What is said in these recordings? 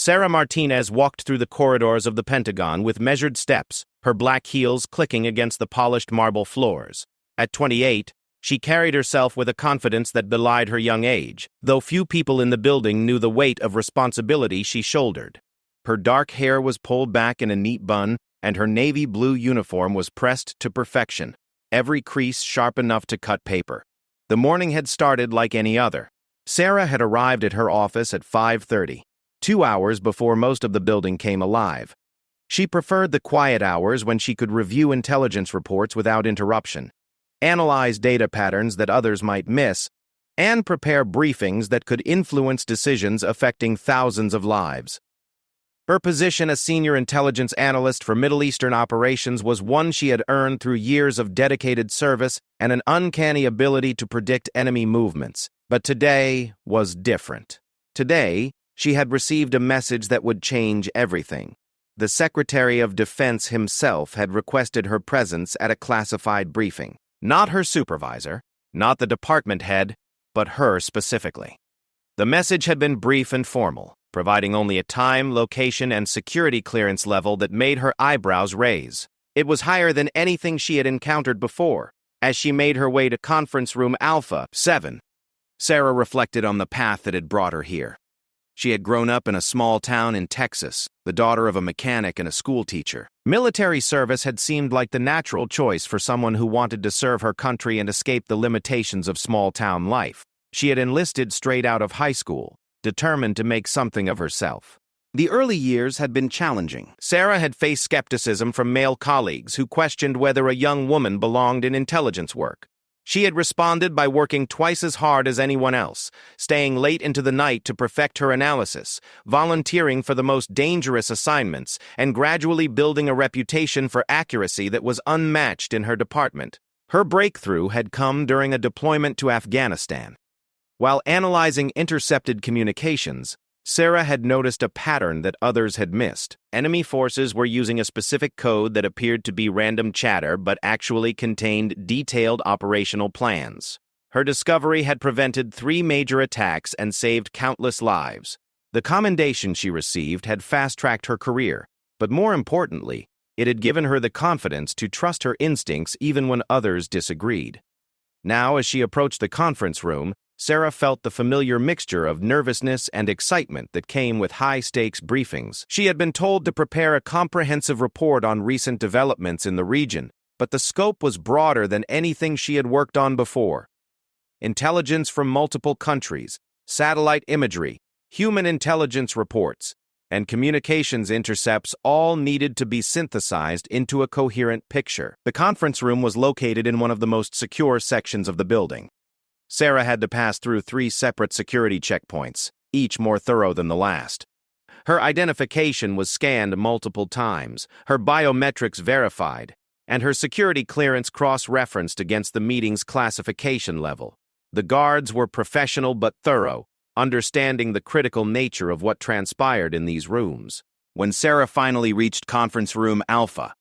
Sarah Martinez walked through the corridors of the Pentagon with measured steps, her black heels clicking against the polished marble floors. At 28, she carried herself with a confidence that belied her young age, though few people in the building knew the weight of responsibility she shouldered. Her dark hair was pulled back in a neat bun, and her navy blue uniform was pressed to perfection, every crease sharp enough to cut paper. The morning had started like any other. Sarah had arrived at her office at 5:30, 2 hours before most of the building came alive. She preferred the quiet hours when she could review intelligence reports without interruption, analyze data patterns that others might miss, and prepare briefings that could influence decisions affecting thousands of lives. Her position as senior intelligence analyst for Middle Eastern operations was one she had earned through years of dedicated service and an uncanny ability to predict enemy movements. But today was different. Today, she had received a message that would change everything. The Secretary of Defense himself had requested her presence at a classified briefing. Not her supervisor, not the department head, but her specifically. The message had been brief and formal, providing only a time, location, and security clearance level that made her eyebrows raise. It was higher than anything she had encountered before. As she made her way to conference room Alpha 7, Sarah reflected on the path that had brought her here. She had grown up in a small town in Texas, the daughter of a mechanic and a schoolteacher. Military service had seemed like the natural choice for someone who wanted to serve her country and escape the limitations of small-town life. She had enlisted straight out of high school, determined to make something of herself. The early years had been challenging. Sarah had faced skepticism from male colleagues who questioned whether a young woman belonged in intelligence work. She had responded by working twice as hard as anyone else, staying late into the night to perfect her analysis, volunteering for the most dangerous assignments, and gradually building a reputation for accuracy that was unmatched in her department. Her breakthrough had come during a deployment to Afghanistan. While analyzing intercepted communications, Sarah had noticed a pattern that others had missed. Enemy forces were using a specific code that appeared to be random chatter but actually contained detailed operational plans. Her discovery had prevented 3 major attacks and saved countless lives. The commendation she received had fast-tracked her career, but more importantly, it had given her the confidence to trust her instincts even when others disagreed. Now, as she approached the conference room, Sarah felt the familiar mixture of nervousness and excitement that came with high-stakes briefings. She had been told to prepare a comprehensive report on recent developments in the region, but the scope was broader than anything she had worked on before. Intelligence from multiple countries, satellite imagery, human intelligence reports, and communications intercepts all needed to be synthesized into a coherent picture. The conference room was located in one of the most secure sections of the building. Sarah had to pass through 3 separate security checkpoints, each more thorough than the last. Her identification was scanned multiple times, her biometrics verified, and her security clearance cross-referenced against the meeting's classification level. The guards were professional but thorough, understanding the critical nature of what transpired in these rooms. When Sarah finally reached conference room Alpha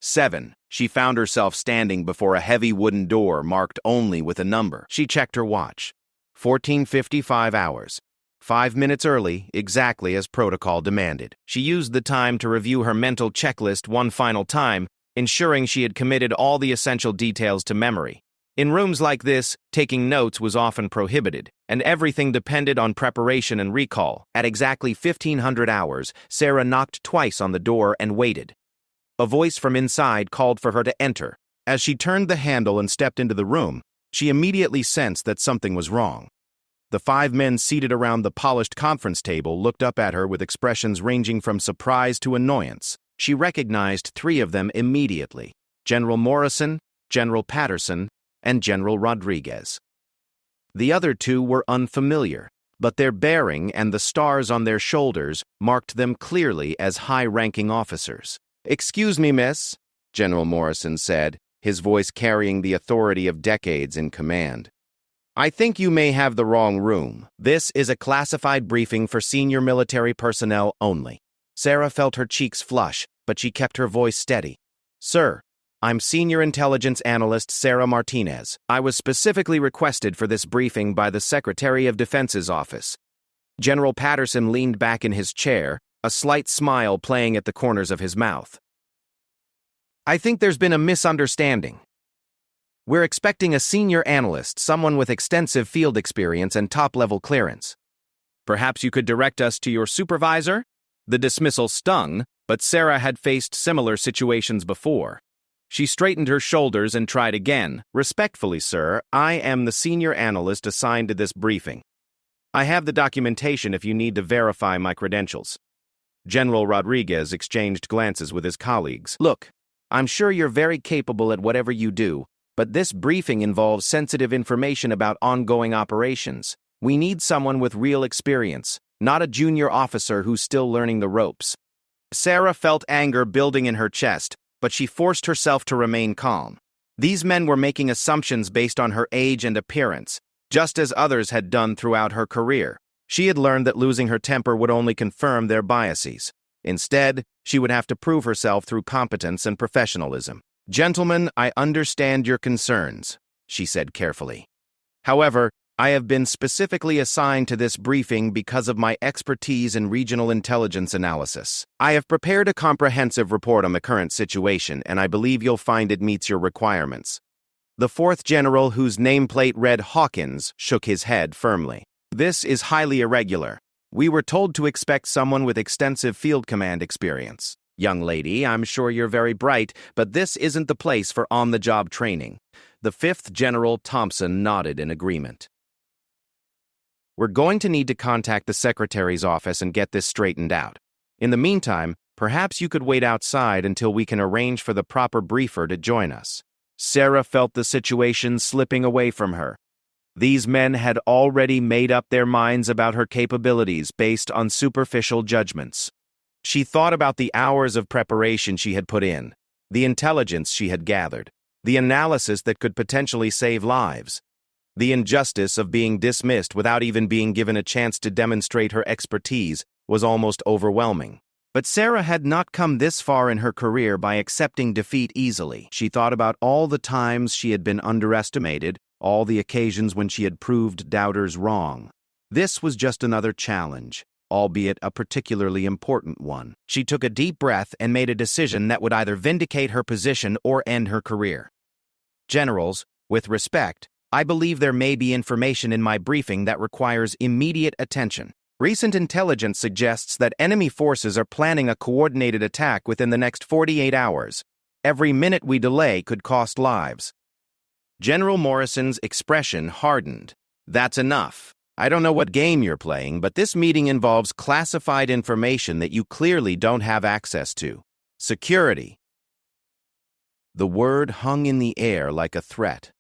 7, she found herself standing before a heavy wooden door marked only with a number. She checked her watch. 14:55 hours. 5 minutes early, exactly as protocol demanded. She used the time to review her mental checklist one final time, ensuring she had committed all the essential details to memory. In rooms like this, taking notes was often prohibited, and everything depended on preparation and recall. At exactly 1500 hours, Sarah knocked twice on the door and waited. A voice from inside called for her to enter. As she turned the handle and stepped into the room, she immediately sensed that something was wrong. The 5 men seated around the polished conference table looked up at her with expressions ranging from surprise to annoyance. She recognized 3 of them immediately: General Morrison, General Patterson, and General Rodriguez. The other 2 were unfamiliar, but their bearing and the stars on their shoulders marked them clearly as high-ranking officers. "Excuse me, miss," General Morrison said, his voice carrying the authority of decades in command. "I think you may have the wrong room. This is a classified briefing for senior military personnel only." Sarah felt her cheeks flush, but she kept her voice steady. "Sir, I'm Senior Intelligence Analyst Sarah Martinez. I was specifically requested for this briefing by the Secretary of Defense's office." General Patterson leaned back in his chair, a slight smile playing at the corners of his mouth. I think there's been a misunderstanding. We're expecting a senior analyst, someone with extensive field experience and top-level clearance. Perhaps you could direct us to your supervisor? The dismissal stung, but Sarah had faced similar situations before. She straightened her shoulders and tried again. Respectfully, sir, I am the senior analyst assigned to this briefing. I have the documentation if you need to verify my credentials. General Rodriguez exchanged glances with his colleagues. Look, I'm sure you're very capable at whatever you do, but this briefing involves sensitive information about ongoing operations. We need someone with real experience, not a junior officer who's still learning the ropes. Sarah felt anger building in her chest, but she forced herself to remain calm. These men were making assumptions based on her age and appearance, just as others had done throughout her career. She had learned that losing her temper would only confirm their biases. Instead, she would have to prove herself through competence and professionalism. Gentlemen, I understand your concerns, she said carefully. However, I have been specifically assigned to this briefing because of my expertise in regional intelligence analysis. I have prepared a comprehensive report on the current situation, and I believe you'll find it meets your requirements. The fourth general, whose nameplate read Hawkins, shook his head firmly. This is highly irregular. We were told to expect someone with extensive field command experience. Young lady, I'm sure you're very bright, but this isn't the place for on-the-job training. The fifth general, Thompson, nodded in agreement. We're going to need to contact the secretary's office and get this straightened out. In the meantime, perhaps you could wait outside until we can arrange for the proper briefer to join us. Sarah felt the situation slipping away from her. These men had already made up their minds about her capabilities based on superficial judgments. She thought about the hours of preparation she had put in, the intelligence she had gathered, the analysis that could potentially save lives. The injustice of being dismissed without even being given a chance to demonstrate her expertise was almost overwhelming. But Sarah had not come this far in her career by accepting defeat easily. She thought about all the times she had been underestimated, all the occasions when she had proved doubters wrong. This was just another challenge, albeit a particularly important one. She took a deep breath and made a decision that would either vindicate her position or end her career. Generals, with respect, I believe there may be information in my briefing that requires immediate attention. Recent intelligence suggests that enemy forces are planning a coordinated attack within the next 48 hours. Every minute we delay could cost lives. General Morrison's expression hardened. That's enough. I don't know what game you're playing, but this meeting involves classified information that you clearly don't have access to. Security. The word hung in the air like a threat.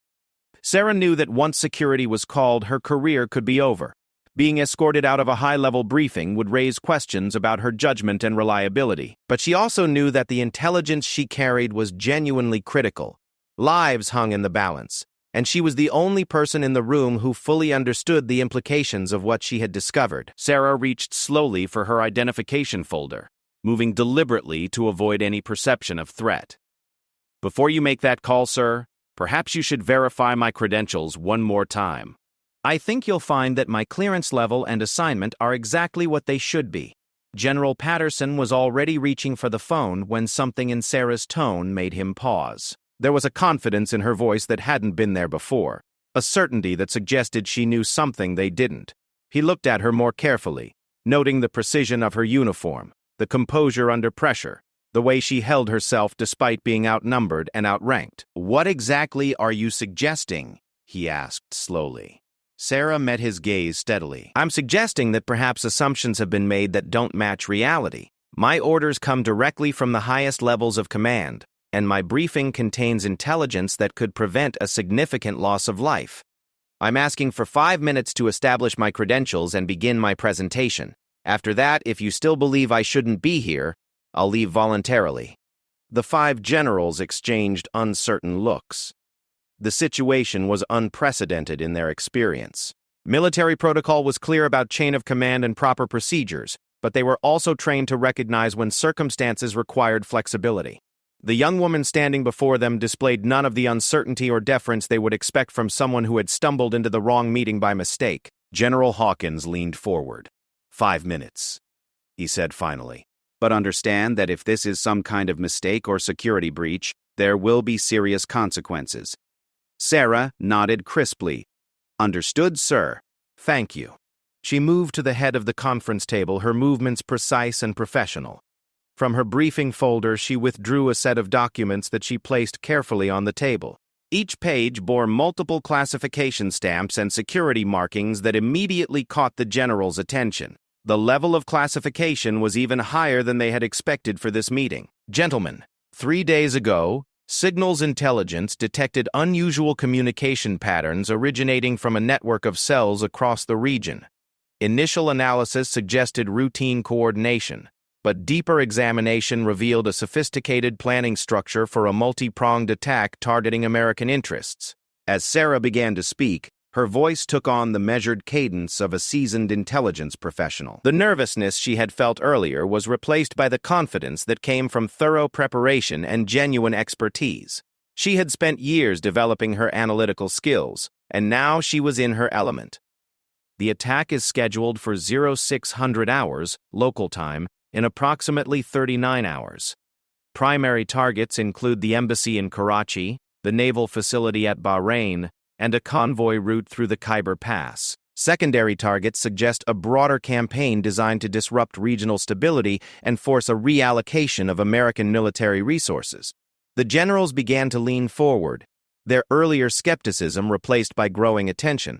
Sarah knew that once security was called, her career could be over. Being escorted out of a high-level briefing would raise questions about her judgment and reliability. But she also knew that the intelligence she carried was genuinely critical. Lives hung in the balance, and she was the only person in the room who fully understood the implications of what she had discovered. Sarah reached slowly for her identification folder, moving deliberately to avoid any perception of threat. Before you make that call, sir, perhaps you should verify my credentials one more time. I think you'll find that my clearance level and assignment are exactly what they should be. General Patterson was already reaching for the phone when something in Sarah's tone made him pause. There was a confidence in her voice that hadn't been there before, a certainty that suggested she knew something they didn't. He looked at her more carefully, noting the precision of her uniform, the composure under pressure, the way she held herself despite being outnumbered and outranked. What exactly are you suggesting? He asked slowly. Sarah met his gaze steadily. I'm suggesting that perhaps assumptions have been made that don't match reality. My orders come directly from the highest levels of command, and my briefing contains intelligence that could prevent a significant loss of life. I'm asking for 5 minutes to establish my credentials and begin my presentation. After that, if you still believe I shouldn't be here, I'll leave voluntarily. The 5 generals exchanged uncertain looks. The situation was unprecedented in their experience. Military protocol was clear about chain of command and proper procedures, but they were also trained to recognize when circumstances required flexibility. The young woman standing before them displayed none of the uncertainty or deference they would expect from someone who had stumbled into the wrong meeting by mistake. General Hawkins leaned forward. 5 minutes. he said finally. "But understand that if this is some kind of mistake or security breach, there will be serious consequences." Sarah nodded crisply. "Understood, sir. Thank you." She moved to the head of the conference table, her movements precise and professional. From her briefing folder, she withdrew a set of documents that she placed carefully on the table. Each page bore multiple classification stamps and security markings that immediately caught the general's attention. The level of classification was even higher than they had expected for this meeting. "Gentlemen, 3 days ago, Signals Intelligence detected unusual communication patterns originating from a network of cells across the region. Initial analysis suggested routine coordination, but deeper examination revealed a sophisticated planning structure for a multi-pronged attack targeting American interests." As Sarah began to speak, her voice took on the measured cadence of a seasoned intelligence professional. The nervousness she had felt earlier was replaced by the confidence that came from thorough preparation and genuine expertise. She had spent years developing her analytical skills, and now she was in her element. "The attack is scheduled for 0600 hours, local time, in approximately 39 hours. Primary targets include the embassy in Karachi, the naval facility at Bahrain, and a convoy route through the Khyber Pass. Secondary targets suggest a broader campaign designed to disrupt regional stability and force a reallocation of American military resources." The generals began to lean forward, their earlier skepticism replaced by growing attention.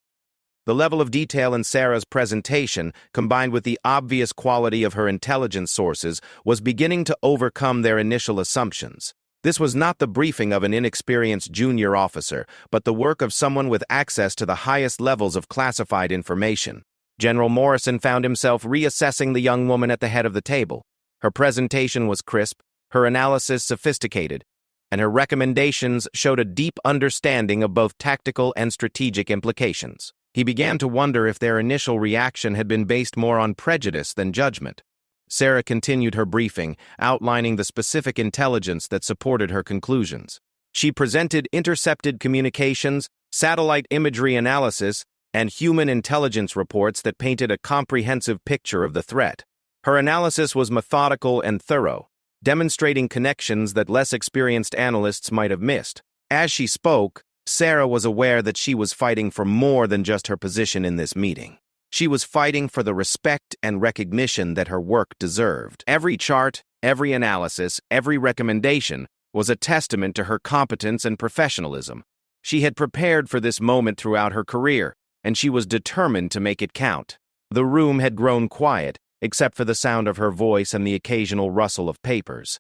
The level of detail in Sarah's presentation, combined with the obvious quality of her intelligence sources, was beginning to overcome their initial assumptions. This was not the briefing of an inexperienced junior officer, but the work of someone with access to the highest levels of classified information. General Morrison found himself reassessing the young woman at the head of the table. Her presentation was crisp, her analysis sophisticated, and her recommendations showed a deep understanding of both tactical and strategic implications. He began to wonder if their initial reaction had been based more on prejudice than judgment. Sarah continued her briefing, outlining the specific intelligence that supported her conclusions. She presented intercepted communications, satellite imagery analysis, and human intelligence reports that painted a comprehensive picture of the threat. Her analysis was methodical and thorough, demonstrating connections that less experienced analysts might have missed. As she spoke, Sarah was aware that she was fighting for more than just her position in this meeting. She was fighting for the respect and recognition that her work deserved. Every chart, every analysis, every recommendation was a testament to her competence and professionalism. She had prepared for this moment throughout her career, and she was determined to make it count. The room had grown quiet, except for the sound of her voice and the occasional rustle of papers.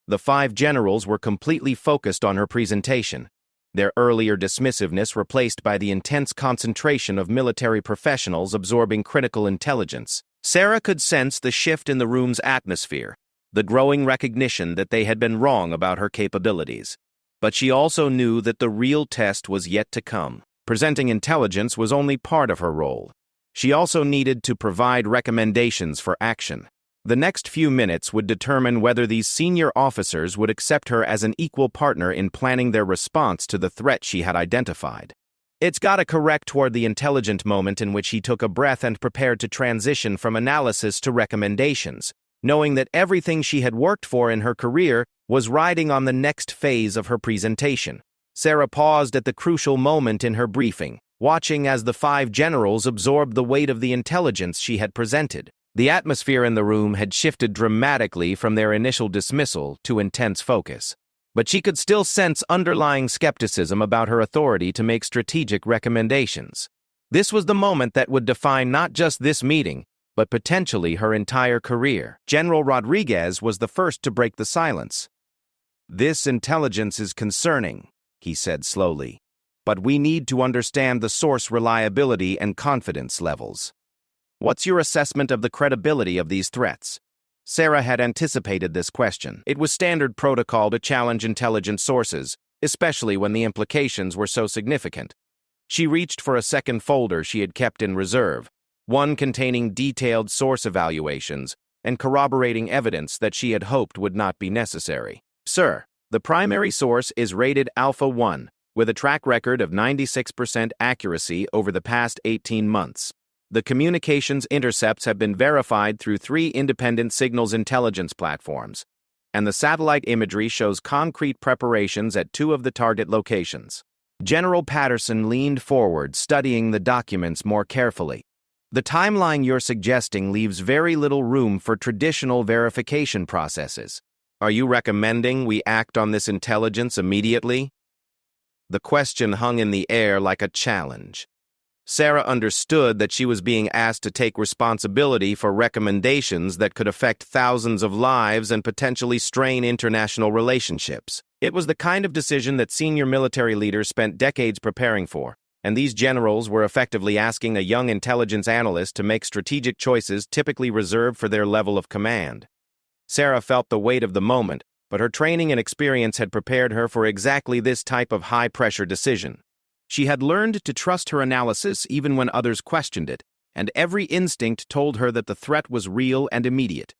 The 5 generals were completely focused on her presentation, their earlier dismissiveness replaced by the intense concentration of military professionals absorbing critical intelligence. Sarah could sense the shift in the room's atmosphere, the growing recognition that they had been wrong about her capabilities. But she also knew that the real test was yet to come. Presenting intelligence was only part of her role. She also needed to provide recommendations for action. The next few minutes would determine whether these senior officers would accept her as an equal partner in planning their response to the threat she had identified. It's got to correct toward the intelligent moment in which he took a breath and prepared to transition from analysis to recommendations, knowing that everything she had worked for in her career was riding on the next phase of her presentation. Sarah paused at the crucial moment in her briefing, watching as the 5 generals absorbed the weight of the intelligence she had presented. The atmosphere in the room had shifted dramatically from their initial dismissal to intense focus. But she could still sense underlying skepticism about her authority to make strategic recommendations. This was the moment that would define not just this meeting, but potentially her entire career. General Rodriguez was the first to break the silence. "This intelligence is concerning," he said slowly, "but we need to understand the source reliability and confidence levels. What's your assessment of the credibility of these threats?" Sarah had anticipated this question. It was standard protocol to challenge intelligence sources, especially when the implications were so significant. She reached for a second folder she had kept in reserve, one containing detailed source evaluations and corroborating evidence that she had hoped would not be necessary. "Sir, the primary source is rated Alpha 1, with a track record of 96% accuracy over the past 18 months. The communications intercepts have been verified through 3 independent signals intelligence platforms, and the satellite imagery shows concrete preparations at 2 of the target locations. General Patterson leaned forward, studying the documents more carefully. The timeline you're suggesting leaves very little room for traditional verification processes. Are you recommending we act on this intelligence immediately? The question hung in the air like a challenge. Sarah understood that she was being asked to take responsibility for recommendations that could affect thousands of lives and potentially strain international relationships. It was the kind of decision that senior military leaders spent decades preparing for, and these generals were effectively asking a young intelligence analyst to make strategic choices typically reserved for their level of command. Sarah felt the weight of the moment, but her training and experience had prepared her for exactly this type of high-pressure decision. She had learned to trust her analysis even when others questioned it, and every instinct told her that the threat was real and immediate.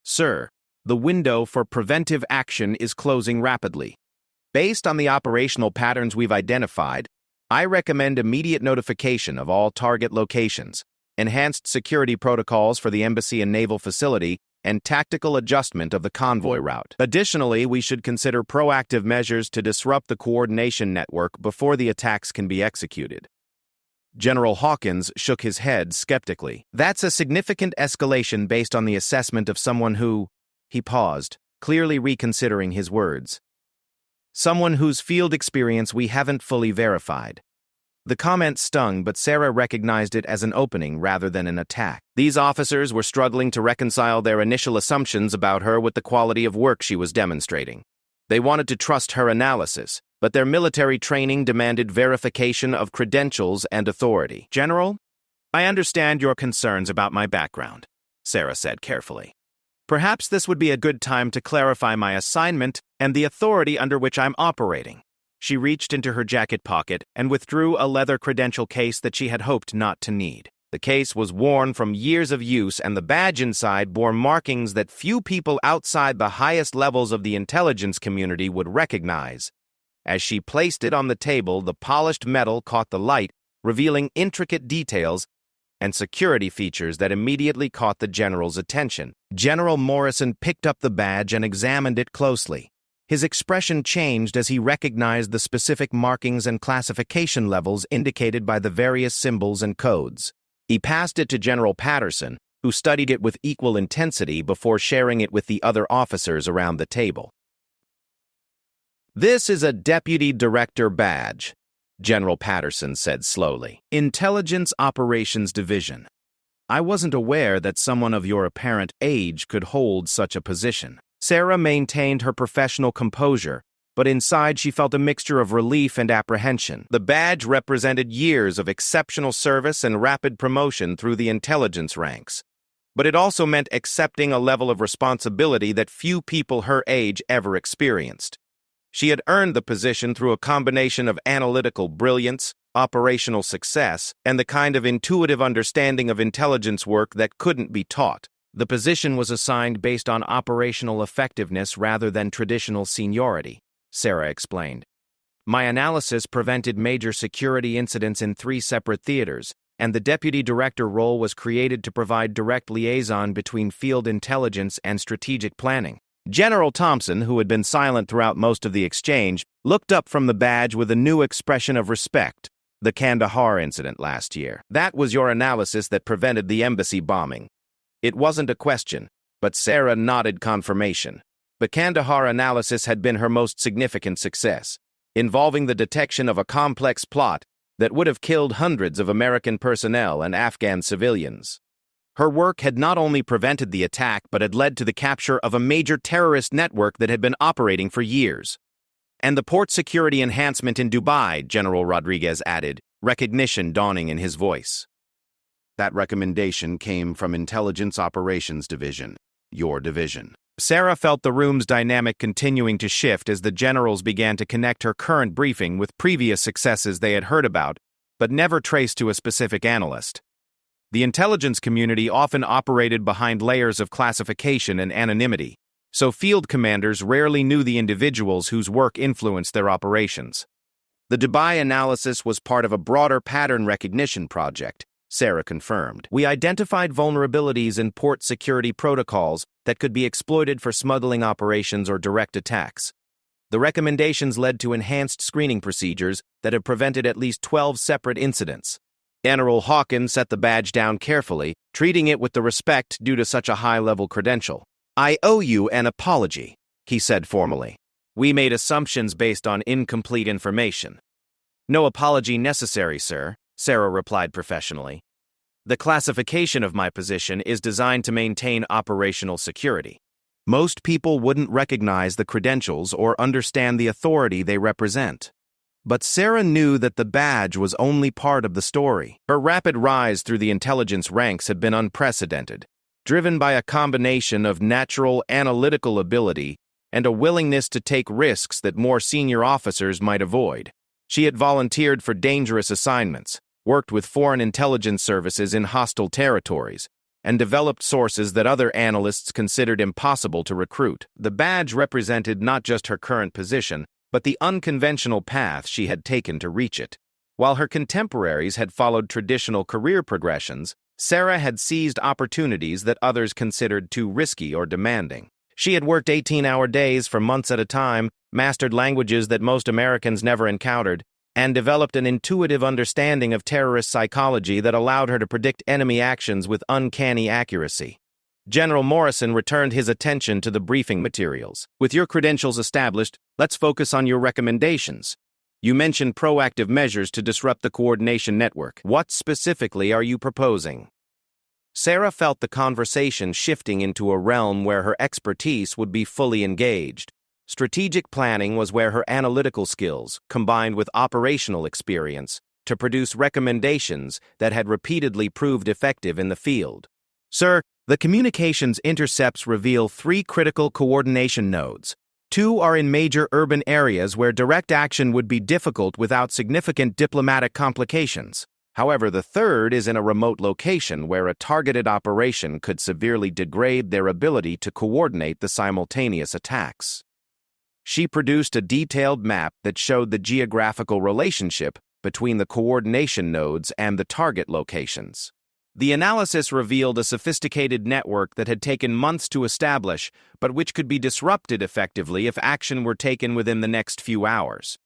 Sir, the window for preventive action is closing rapidly. Based on the operational patterns we've identified, I recommend immediate notification of all target locations, enhanced security protocols for the embassy and naval facility, and tactical adjustment of the convoy route. Additionally, we should consider proactive measures to disrupt the coordination network before the attacks can be executed. General Hawkins shook his head skeptically. That's a significant escalation based on the assessment of someone who... He paused, clearly reconsidering his words. Someone whose field experience we haven't fully verified. The comment stung, but Sarah recognized it as an opening rather than an attack. These officers were struggling to reconcile their initial assumptions about her with the quality of work she was demonstrating. They wanted to trust her analysis, but their military training demanded verification of credentials and authority. General, I understand your concerns about my background, Sarah said carefully. Perhaps this would be a good time to clarify my assignment and the authority under which I'm operating. She reached into her jacket pocket and withdrew a leather credential case that she had hoped not to need. The case was worn from years of use, and the badge inside bore markings that few people outside the highest levels of the intelligence community would recognize. As she placed it on the table, the polished metal caught the light, revealing intricate details and security features that immediately caught the general's attention. General Morrison picked up the badge and examined it closely. His expression changed as he recognized the specific markings and classification levels indicated by the various symbols and codes. He passed it to General Patterson, who studied it with equal intensity before sharing it with the other officers around the table. This is a Deputy Director badge, General Patterson said slowly. Intelligence Operations Division. I wasn't aware that someone of your apparent age could hold such a position. Sarah maintained her professional composure, but inside she felt a mixture of relief and apprehension. The badge represented years of exceptional service and rapid promotion through the intelligence ranks. But it also meant accepting a level of responsibility that few people her age ever experienced. She had earned the position through a combination of analytical brilliance, operational success, and the kind of intuitive understanding of intelligence work that couldn't be taught. The position was assigned based on operational effectiveness rather than traditional seniority, Sarah explained. My analysis prevented major security incidents in 3 separate theaters, and the deputy director role was created to provide direct liaison between field intelligence and strategic planning. General Thompson, who had been silent throughout most of the exchange, looked up from the badge with a new expression of respect. The Kandahar incident last year. That was your analysis that prevented the embassy bombing. It wasn't a question, but Sarah nodded confirmation. The Kandahar analysis had been her most significant success, involving the detection of a complex plot that would have killed hundreds of American personnel and Afghan civilians. Her work had not only prevented the attack, but had led to the capture of a major terrorist network that had been operating for years. And the port security enhancement in Dubai, General Rodriguez added, recognition dawning in his voice. That recommendation came from Intelligence Operations Division, your division. Sarah felt the room's dynamic continuing to shift as the generals began to connect her current briefing with previous successes they had heard about, but never traced to a specific analyst. The intelligence community often operated behind layers of classification and anonymity, so field commanders rarely knew the individuals whose work influenced their operations. The Dubai analysis was part of a broader pattern recognition project, Sarah confirmed. We identified vulnerabilities in port security protocols that could be exploited for smuggling operations or direct attacks. The recommendations led to enhanced screening procedures that have prevented at least 12 separate incidents. General Hawkins set the badge down carefully, treating it with the respect due to such a high-level credential. I owe you an apology, he said formally. We made assumptions based on incomplete information. No apology necessary, sir, Sarah replied professionally. The classification of my position is designed to maintain operational security. Most people wouldn't recognize the credentials or understand the authority they represent. But Sarah knew that the badge was only part of the story. Her rapid rise through the intelligence ranks had been unprecedented, driven by a combination of natural analytical ability and a willingness to take risks that more senior officers might avoid. She had volunteered for dangerous assignments, worked with foreign intelligence services in hostile territories, and developed sources that other analysts considered impossible to recruit. The badge represented not just her current position, but the unconventional path she had taken to reach it. While her contemporaries had followed traditional career progressions, Sarah had seized opportunities that others considered too risky or demanding. She had worked 18-hour days for months at a time, mastered languages that most Americans never encountered, and developed an intuitive understanding of terrorist psychology that allowed her to predict enemy actions with uncanny accuracy. General Morrison returned his attention to the briefing materials. With your credentials established, let's focus on your recommendations. You mentioned proactive measures to disrupt the coordination network. What specifically are you proposing? Sarah felt the conversation shifting into a realm where her expertise would be fully engaged. Strategic planning was where her analytical skills, combined with operational experience, to produce recommendations that had repeatedly proved effective in the field. Sir, the communications intercepts reveal 3 critical coordination nodes. 2 are in major urban areas where direct action would be difficult without significant diplomatic complications. However, the 3rd is in a remote location where a targeted operation could severely degrade their ability to coordinate the simultaneous attacks. She produced a detailed map that showed the geographical relationship between the coordination nodes and the target locations. The analysis revealed a sophisticated network that had taken months to establish, but which could be disrupted effectively if action were taken within the next few hours.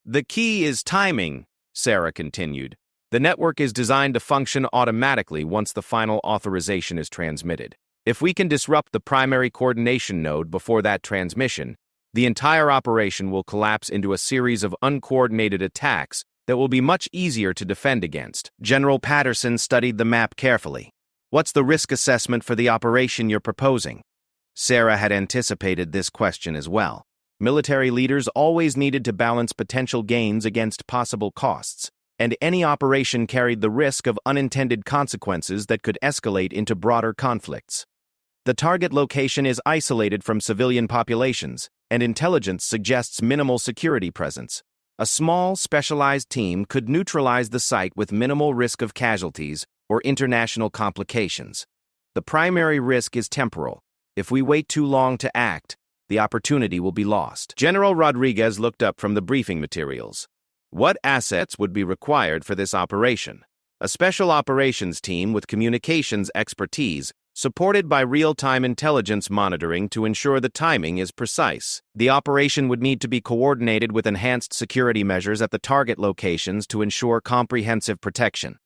The key is timing, Sarah continued. The network is designed to function automatically once the final authorization is transmitted. If we can disrupt the primary coordination node before that transmission, the entire operation will collapse into a series of uncoordinated attacks that will be much easier to defend against. General Patterson studied the map carefully. What's the risk assessment for the operation you're proposing? Sarah had anticipated this question as well. Military leaders always needed to balance potential gains against possible costs, and any operation carried the risk of unintended consequences that could escalate into broader conflicts. The target location is isolated from civilian populations, and intelligence suggests minimal security presence. A small, specialized team could neutralize the site with minimal risk of casualties or international complications. The primary risk is temporal. If we wait too long to act, the opportunity will be lost. General Rodriguez looked up from the briefing materials. What assets would be required for this operation? A special operations team with communications expertise, supported by real-time intelligence monitoring to ensure the timing is precise. The operation would need to be coordinated with enhanced security measures at the target locations to ensure comprehensive protection.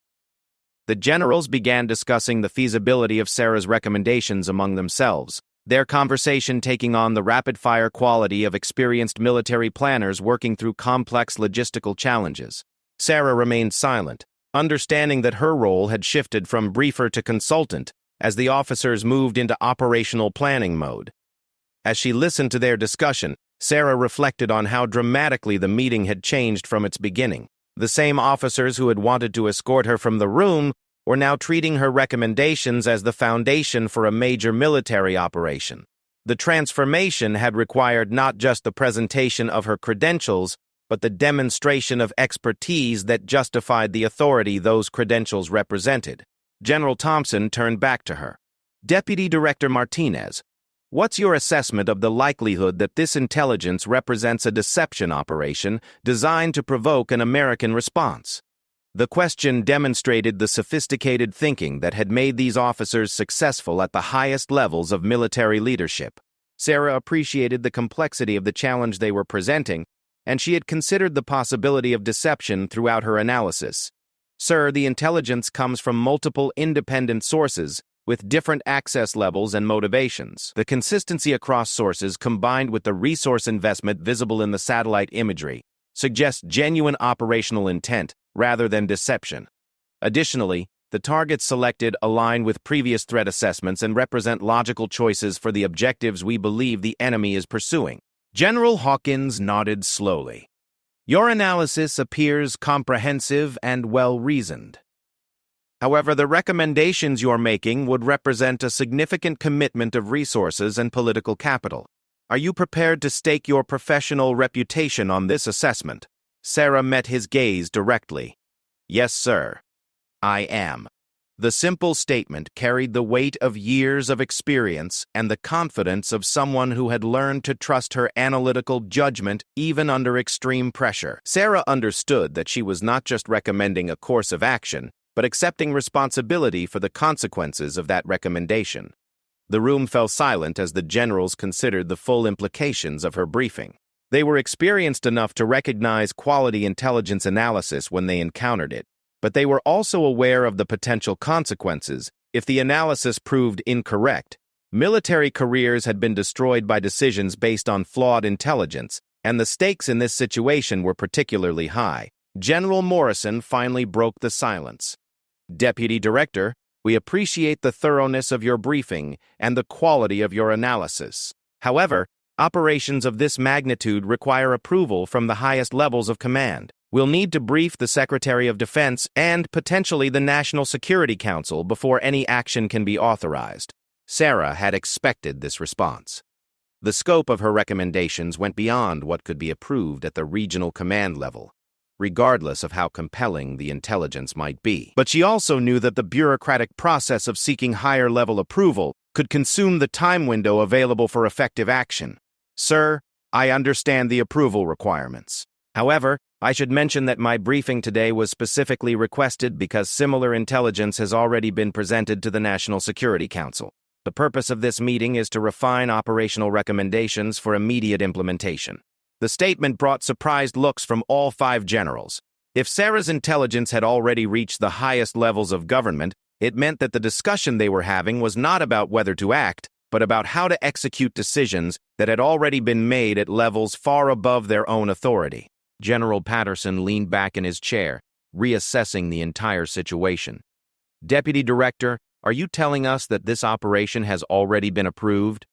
The generals began discussing the feasibility of Sarah's recommendations among themselves, their conversation taking on the rapid-fire quality of experienced military planners working through complex logistical challenges. Sarah remained silent, understanding that her role had shifted from briefer to consultant as the officers moved into operational planning mode. As she listened to their discussion, Sarah reflected on how dramatically the meeting had changed from its beginning. The same officers who had wanted to escort her from the room were now treating her recommendations as the foundation for a major military operation. The transformation had required not just the presentation of her credentials, but the demonstration of expertise that justified the authority those credentials represented. General Thompson turned back to her. Deputy Director Martinez, what's your assessment of the likelihood that this intelligence represents a deception operation designed to provoke an American response? The question demonstrated the sophisticated thinking that had made these officers successful at the highest levels of military leadership. Sarah appreciated the complexity of the challenge they were presenting, and she had considered the possibility of deception throughout her analysis. Sir, the intelligence comes from multiple independent sources with different access levels and motivations. The consistency across sources, combined with the resource investment visible in the satellite imagery, suggests genuine operational intent rather than deception. Additionally, the targets selected align with previous threat assessments and represent logical choices for the objectives we believe the enemy is pursuing. General Hawkins nodded slowly. Your analysis appears comprehensive and well-reasoned. However, the recommendations you're making would represent a significant commitment of resources and political capital. Are you prepared to stake your professional reputation on this assessment? Sarah met his gaze directly. Yes, sir. I am. The simple statement carried the weight of years of experience and the confidence of someone who had learned to trust her analytical judgment even under extreme pressure. Sarah understood that she was not just recommending a course of action, but accepting responsibility for the consequences of that recommendation. The room fell silent as the generals considered the full implications of her briefing. They were experienced enough to recognize quality intelligence analysis when they encountered it, but they were also aware of the potential consequences if the analysis proved incorrect. Military careers had been destroyed by decisions based on flawed intelligence, and the stakes in this situation were particularly high. General Morrison finally broke the silence. Deputy Director, we appreciate the thoroughness of your briefing and the quality of your analysis. However, operations of this magnitude require approval from the highest levels of command. We'll need to brief the Secretary of Defense and potentially the National Security Council before any action can be authorized. Sarah had expected this response. The scope of her recommendations went beyond what could be approved at the regional command level, regardless of how compelling the intelligence might be. But she also knew that the bureaucratic process of seeking higher-level approval could consume the time window available for effective action. Sir, I understand the approval requirements. However, I should mention that my briefing today was specifically requested because similar intelligence has already been presented to the National Security Council. The purpose of this meeting is to refine operational recommendations for immediate implementation. The statement brought surprised looks from all 5 generals. If Sarah's intelligence had already reached the highest levels of government, it meant that the discussion they were having was not about whether to act, but about how to execute decisions that had already been made at levels far above their own authority. General Patterson leaned back in his chair, reassessing the entire situation. Deputy Director, are you telling us that this operation has already been approved?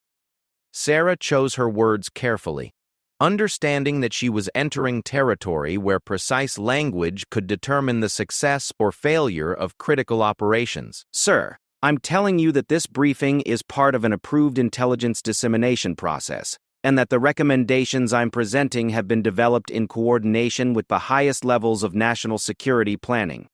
Sarah chose her words carefully, understanding that she was entering territory where precise language could determine the success or failure of critical operations. Sir, I'm telling you that this briefing is part of an approved intelligence dissemination process, and that the recommendations I'm presenting have been developed in coordination with the highest levels of national security planning.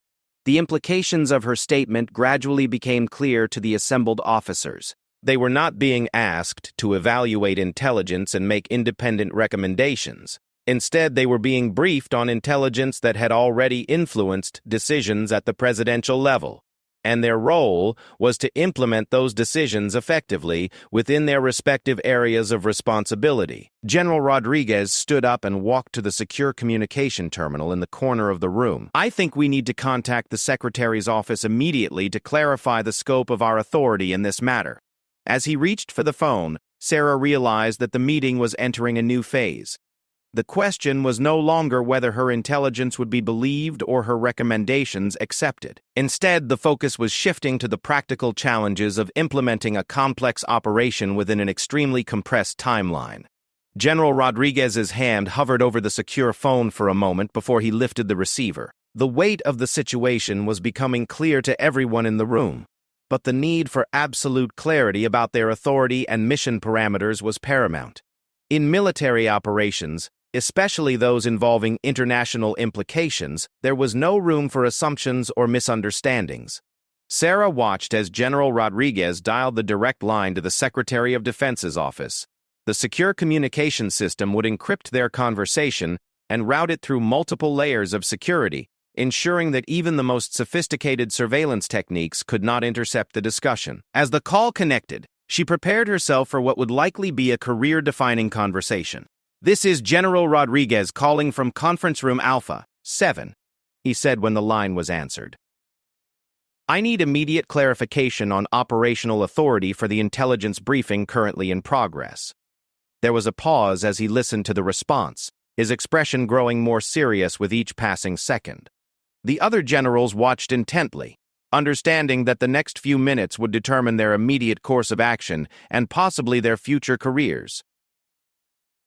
The implications of her statement gradually became clear to the assembled officers. They were not being asked to evaluate intelligence and make independent recommendations. Instead, they were being briefed on intelligence that had already influenced decisions at the presidential level, and their role was to implement those decisions effectively within their respective areas of responsibility. General Rodriguez stood up and walked to the secure communication terminal in the corner of the room. I think we need to contact the Secretary's office immediately to clarify the scope of our authority in this matter. As he reached for the phone, Sarah realized that the meeting was entering a new phase. The question was no longer whether her intelligence would be believed or her recommendations accepted. Instead, the focus was shifting to the practical challenges of implementing a complex operation within an extremely compressed timeline. General Rodriguez's hand hovered over the secure phone for a moment before he lifted the receiver. The weight of the situation was becoming clear to everyone in the room, but the need for absolute clarity about their authority and mission parameters was paramount. In military operations, especially those involving international implications, there was no room for assumptions or misunderstandings. Sarah watched as General Rodriguez dialed the direct line to the Secretary of Defense's office. The secure communication system would encrypt their conversation and route it through multiple layers of security, ensuring that even the most sophisticated surveillance techniques could not intercept the discussion. As the call connected, she prepared herself for what would likely be a career-defining conversation. "This is General Rodriguez calling from Conference Room Alpha 7, he said when the line was answered. "I need immediate clarification on operational authority for the intelligence briefing currently in progress." There was a pause as he listened to the response, his expression growing more serious with each passing second. The other generals watched intently, understanding that the next few minutes would determine their immediate course of action and possibly their future careers.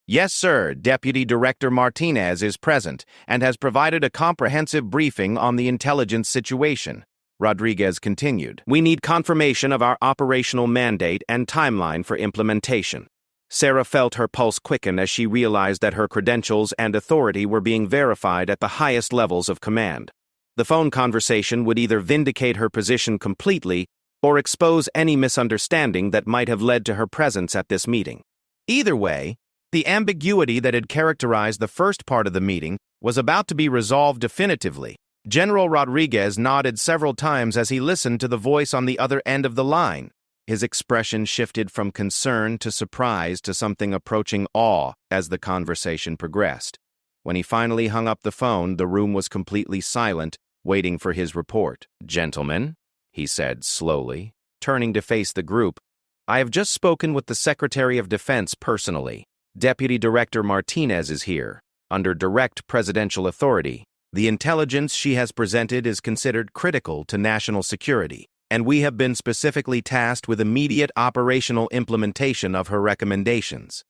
"Yes, sir, Deputy Director Martinez is present and has provided a comprehensive briefing on the intelligence situation," Rodriguez continued. "We need confirmation of our operational mandate and timeline for implementation." Sarah felt her pulse quicken as she realized that her credentials and authority were being verified at the highest levels of command. The phone conversation would either vindicate her position completely or expose any misunderstanding that might have led to her presence at this meeting. Either way, the ambiguity that had characterized the first part of the meeting was about to be resolved definitively. General Rodriguez nodded several times as he listened to the voice on the other end of the line. His expression shifted from concern to surprise to something approaching awe as the conversation progressed. When he finally hung up the phone, the room was completely silent, waiting for his report. "Gentlemen," he said slowly, turning to face the group, "I have just spoken with the Secretary of Defense personally. Deputy Director Martinez is here, under direct presidential authority. The intelligence she has presented is considered critical to national security, and we have been specifically tasked with immediate operational implementation of her recommendations."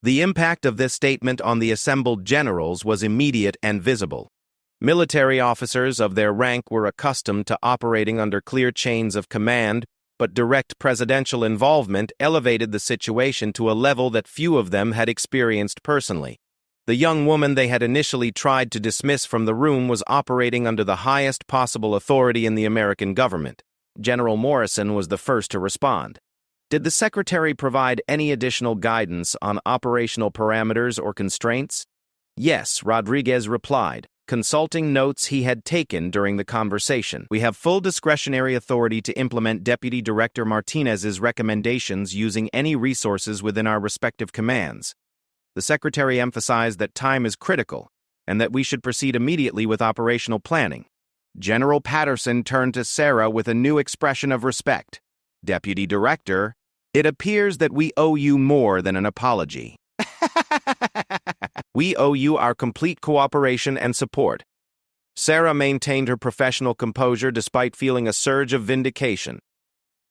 The impact of this statement on the assembled generals was immediate and visible. Military officers of their rank were accustomed to operating under clear chains of command, but direct presidential involvement elevated the situation to a level that few of them had experienced personally. The young woman they had initially tried to dismiss from the room was operating under the highest possible authority in the American government. General Morrison was the first to respond. "Did the Secretary provide any additional guidance on operational parameters or constraints?" "Yes," Rodriguez replied, consulting notes he had taken during the conversation. "We have full discretionary authority to implement Deputy Director Martinez's recommendations using any resources within our respective commands." The Secretary emphasized that time is critical and that we should proceed immediately with operational planning. General Patterson turned to Sarah with a new expression of respect. "Deputy Director, it appears that we owe you more than an apology. We owe you our complete cooperation and support." Sarah maintained her professional composure despite feeling a surge of vindication.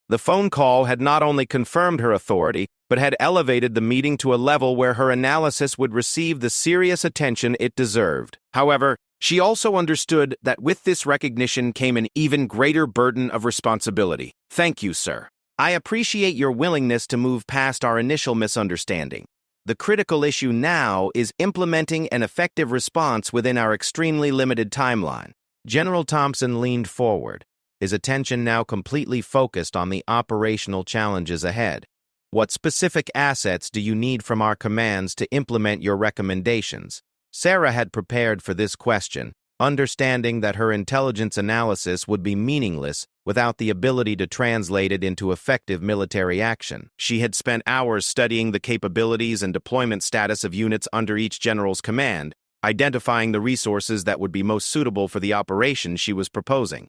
The phone call had not only confirmed her authority, but had elevated the meeting to a level where her analysis would receive the serious attention it deserved. However, she also understood that with this recognition came an even greater burden of responsibility. "Thank you, sir. I appreciate your willingness to move past our initial misunderstanding. The critical issue now is implementing an effective response within our extremely limited timeline." General Thompson leaned forward, his attention now completely focused on the operational challenges ahead. "What specific assets do you need from our commands to implement your recommendations?" Sarah had prepared for this question, understanding that her intelligence analysis would be meaningless without the ability to translate it into effective military action. She had spent hours studying the capabilities and deployment status of units under each general's command, identifying the resources that would be most suitable for the operation she was proposing.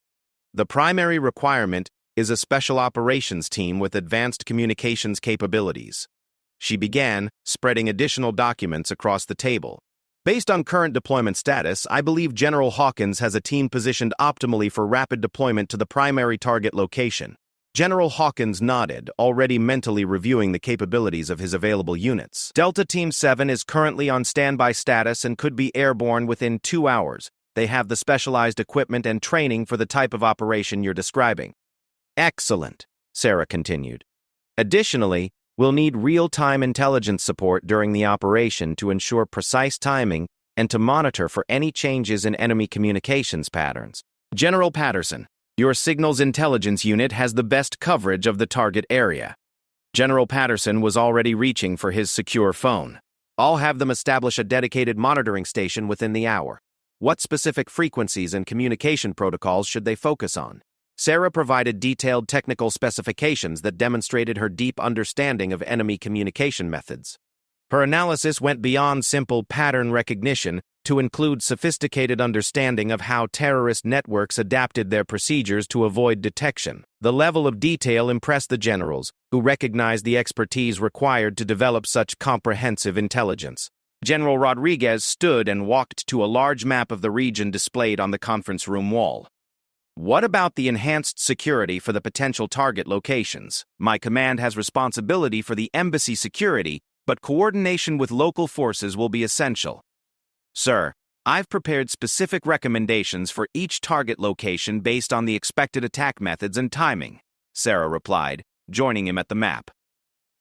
The primary requirement is a special operations team with advanced communications capabilities. She began, spreading additional documents across the table. "Based on current deployment status, I believe General Hawkins has a team positioned optimally for rapid deployment to the primary target location." General Hawkins nodded, already mentally reviewing the capabilities of his available units. "Delta Team 7 is currently on standby status and could be airborne within 2 hours. They have the specialized equipment and training for the type of operation you're describing." "Excellent," Sarah continued. "Additionally, we'll need real-time intelligence support during the operation to ensure precise timing and to monitor for any changes in enemy communications patterns. General Patterson, your signals intelligence unit has the best coverage of the target area." General Patterson was already reaching for his secure phone. "I'll have them establish a dedicated monitoring station within the hour." What specific frequencies and communication protocols should they focus on? Sarah provided detailed technical specifications that demonstrated her deep understanding of enemy communication methods. Her analysis went beyond simple pattern recognition to include sophisticated understanding of how terrorist networks adapted their procedures to avoid detection. The level of detail impressed the generals, who recognized the expertise required to develop such comprehensive intelligence. General Rodriguez stood and walked to a large map of the region displayed on the conference room wall. What about the enhanced security for the potential target locations? My command has responsibility for the embassy security, but coordination with local forces will be essential. Sir, I've prepared specific recommendations for each target location based on the expected attack methods and timing, Sarah replied, joining him at the map.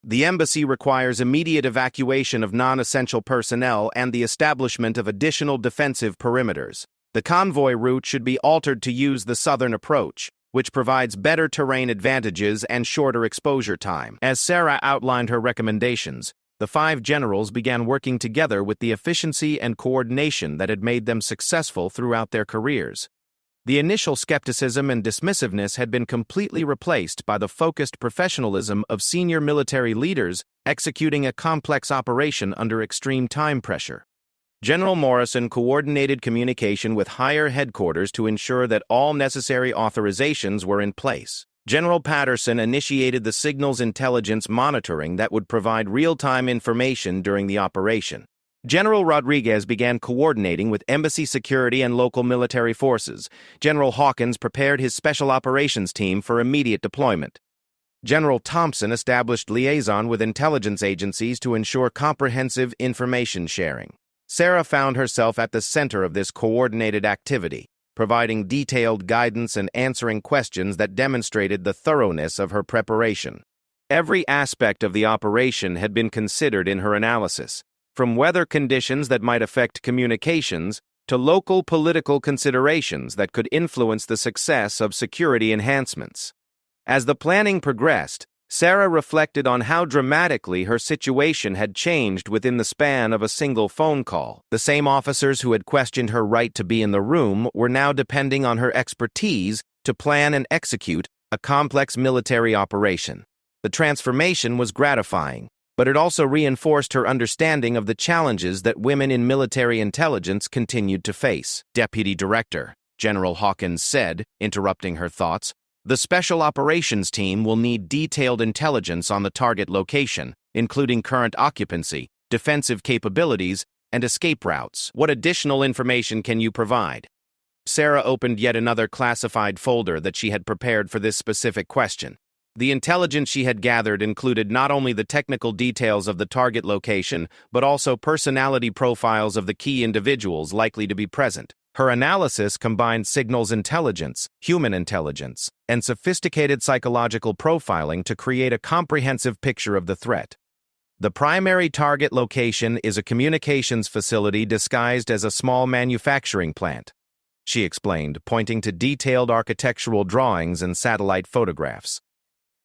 The embassy requires immediate evacuation of non-essential personnel and the establishment of additional defensive perimeters. The convoy route should be altered to use the southern approach, which provides better terrain advantages and shorter exposure time. As Sarah outlined her recommendations, the 5 generals began working together with the efficiency and coordination that had made them successful throughout their careers. The initial skepticism and dismissiveness had been completely replaced by the focused professionalism of senior military leaders executing a complex operation under extreme time pressure. General Morrison coordinated communication with higher headquarters to ensure that all necessary authorizations were in place. General Patterson initiated the signals intelligence monitoring that would provide real-time information during the operation. General Rodriguez began coordinating with embassy security and local military forces. General Hawkins prepared his special operations team for immediate deployment. General Thompson established liaison with intelligence agencies to ensure comprehensive information sharing. Sarah found herself at the center of this coordinated activity, providing detailed guidance and answering questions that demonstrated the thoroughness of her preparation. Every aspect of the operation had been considered in her analysis, from weather conditions that might affect communications to local political considerations that could influence the success of security enhancements. As the planning progressed, Sarah reflected on how dramatically her situation had changed within the span of a single phone call. The same officers who had questioned her right to be in the room were now depending on her expertise to plan and execute a complex military operation. The transformation was gratifying, but it also reinforced her understanding of the challenges that women in military intelligence continued to face. Deputy Director, General Hawkins said, interrupting her thoughts, the Special Operations Team will need detailed intelligence on the target location, including current occupancy, defensive capabilities, and escape routes. What additional information can you provide? Sarah opened yet another classified folder that she had prepared for this specific question. The intelligence she had gathered included not only the technical details of the target location, but also personality profiles of the key individuals likely to be present. Her analysis combined signals intelligence, human intelligence, and sophisticated psychological profiling to create a comprehensive picture of the threat. The primary target location is a communications facility disguised as a small manufacturing plant, she explained, pointing to detailed architectural drawings and satellite photographs.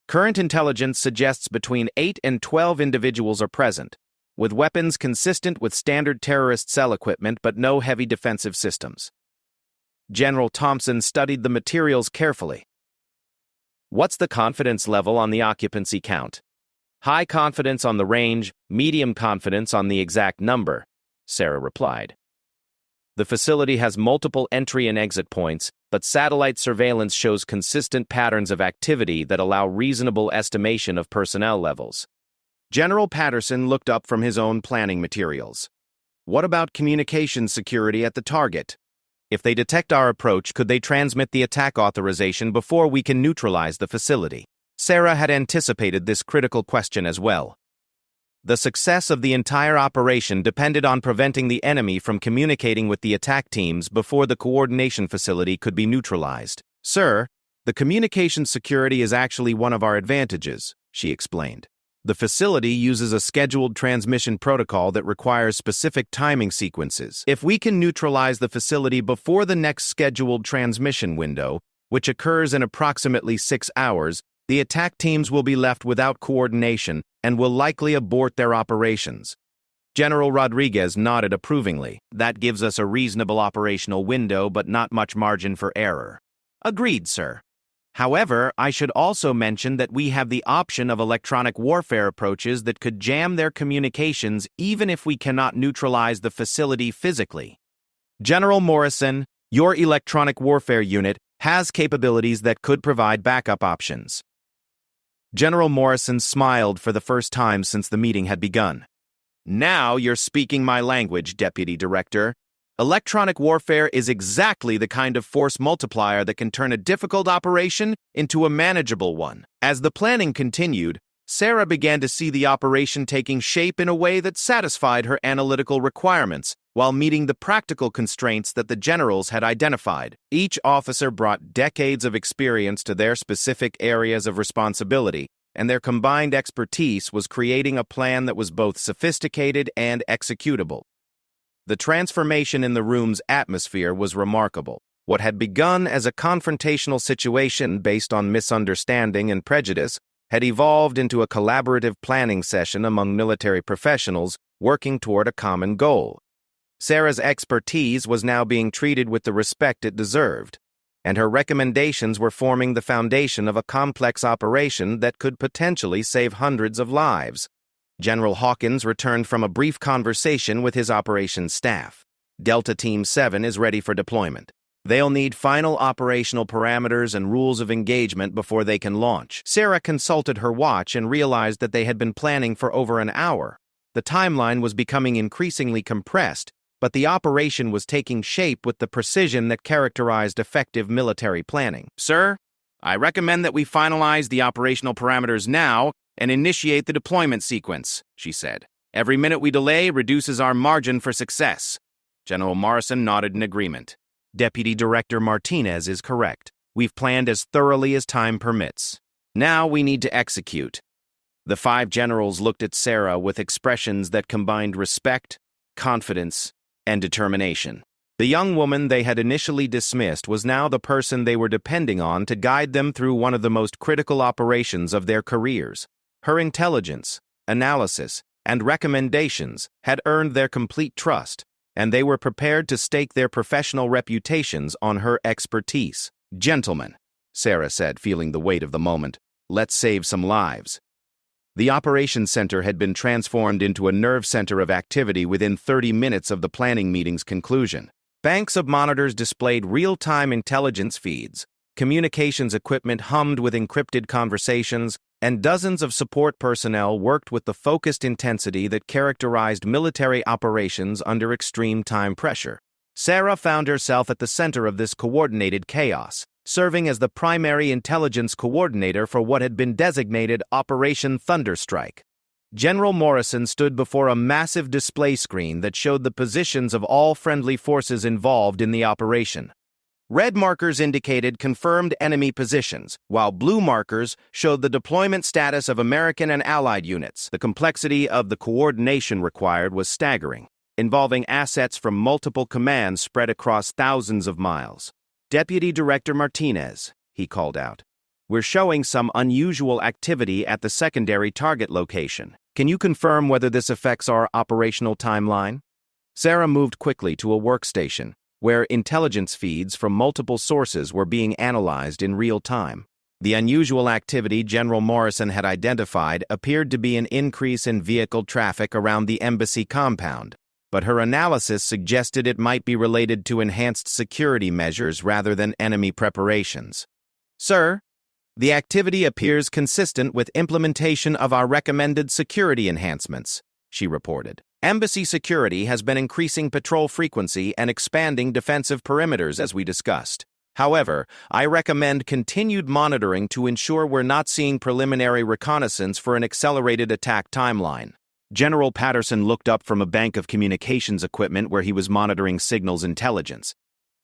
Current intelligence suggests between 8 and 12 individuals are present, with weapons consistent with standard terrorist cell equipment but no heavy defensive systems. General Thompson studied the materials carefully. What's the confidence level on the occupancy count? High confidence on the range, medium confidence on the exact number, Sarah replied. The facility has multiple entry and exit points, but satellite surveillance shows consistent patterns of activity that allow reasonable estimation of personnel levels. General Patterson looked up from his own planning materials. What about communication security at the target? If they detect our approach, could they transmit the attack authorization before we can neutralize the facility? Sarah had anticipated this critical question as well. The success of the entire operation depended on preventing the enemy from communicating with the attack teams before the coordination facility could be neutralized. Sir, the communication security is actually one of our advantages, she explained. The facility uses a scheduled transmission protocol that requires specific timing sequences. If we can neutralize the facility before the next scheduled transmission window, which occurs in approximately 6 hours, the attack teams will be left without coordination and will likely abort their operations. General Rodriguez nodded approvingly. That gives us a reasonable operational window, but not much margin for error. Agreed, sir. However, I should also mention that we have the option of electronic warfare approaches that could jam their communications even if we cannot neutralize the facility physically. General Morrison, your electronic warfare unit has capabilities that could provide backup options. General Morrison smiled for the first time since the meeting had begun. Now you're speaking my language, Deputy Director. Electronic warfare is exactly the kind of force multiplier that can turn a difficult operation into a manageable one. As the planning continued, Sarah began to see the operation taking shape in a way that satisfied her analytical requirements, while meeting the practical constraints that the generals had identified. Each officer brought decades of experience to their specific areas of responsibility, and their combined expertise was creating a plan that was both sophisticated and executable. The transformation in the room's atmosphere was remarkable. What had begun as a confrontational situation based on misunderstanding and prejudice had evolved into a collaborative planning session among military professionals working toward a common goal. Sarah's expertise was now being treated with the respect it deserved, and her recommendations were forming the foundation of a complex operation that could potentially save hundreds of lives. General Hawkins returned from a brief conversation with his operations staff. Delta Team 7 is ready for deployment. They'll need final operational parameters and rules of engagement before they can launch. Sarah consulted her watch and realized that they had been planning for over an hour. The timeline was becoming increasingly compressed, but the operation was taking shape with the precision that characterized effective military planning. Sir, I recommend that we finalize the operational parameters now and initiate the deployment sequence, she said. Every minute we delay reduces our margin for success. General Morrison nodded in agreement. Deputy Director Martinez is correct. We've planned as thoroughly as time permits. Now we need to execute. The 5 generals looked at Sarah with expressions that combined respect, confidence, and determination. The young woman they had initially dismissed was now the person they were depending on to guide them through one of the most critical operations of their careers. Her intelligence, analysis, and recommendations had earned their complete trust, and they were prepared to stake their professional reputations on her expertise. Gentlemen, Sarah said, feeling the weight of the moment, let's save some lives. The operations center had been transformed into a nerve center of activity within 30 minutes of the planning meeting's conclusion. Banks of monitors displayed real-time intelligence feeds, communications equipment hummed with encrypted conversations, and dozens of support personnel worked with the focused intensity that characterized military operations under extreme time pressure. Sarah found herself at the center of this coordinated chaos, serving as the primary intelligence coordinator for what had been designated Operation Thunderstrike. General Morrison stood before a massive display screen that showed the positions of all friendly forces involved in the operation. Red markers indicated confirmed enemy positions, while blue markers showed the deployment status of American and Allied units. The complexity of the coordination required was staggering, involving assets from multiple commands spread across thousands of miles. Deputy Director Martinez, he called out, we're showing some unusual activity at the secondary target location. Can you confirm whether this affects our operational timeline? Sarah moved quickly to a workstation, where intelligence feeds from multiple sources were being analyzed in real time. The unusual activity General Morrison had identified appeared to be an increase in vehicle traffic around the embassy compound, but her analysis suggested it might be related to enhanced security measures rather than enemy preparations. Sir, the activity appears consistent with implementation of our recommended security enhancements, she reported. Embassy security has been increasing patrol frequency and expanding defensive perimeters as we discussed. However, I recommend continued monitoring to ensure we're not seeing preliminary reconnaissance for an accelerated attack timeline. General Patterson looked up from a bank of communications equipment where he was monitoring signals intelligence.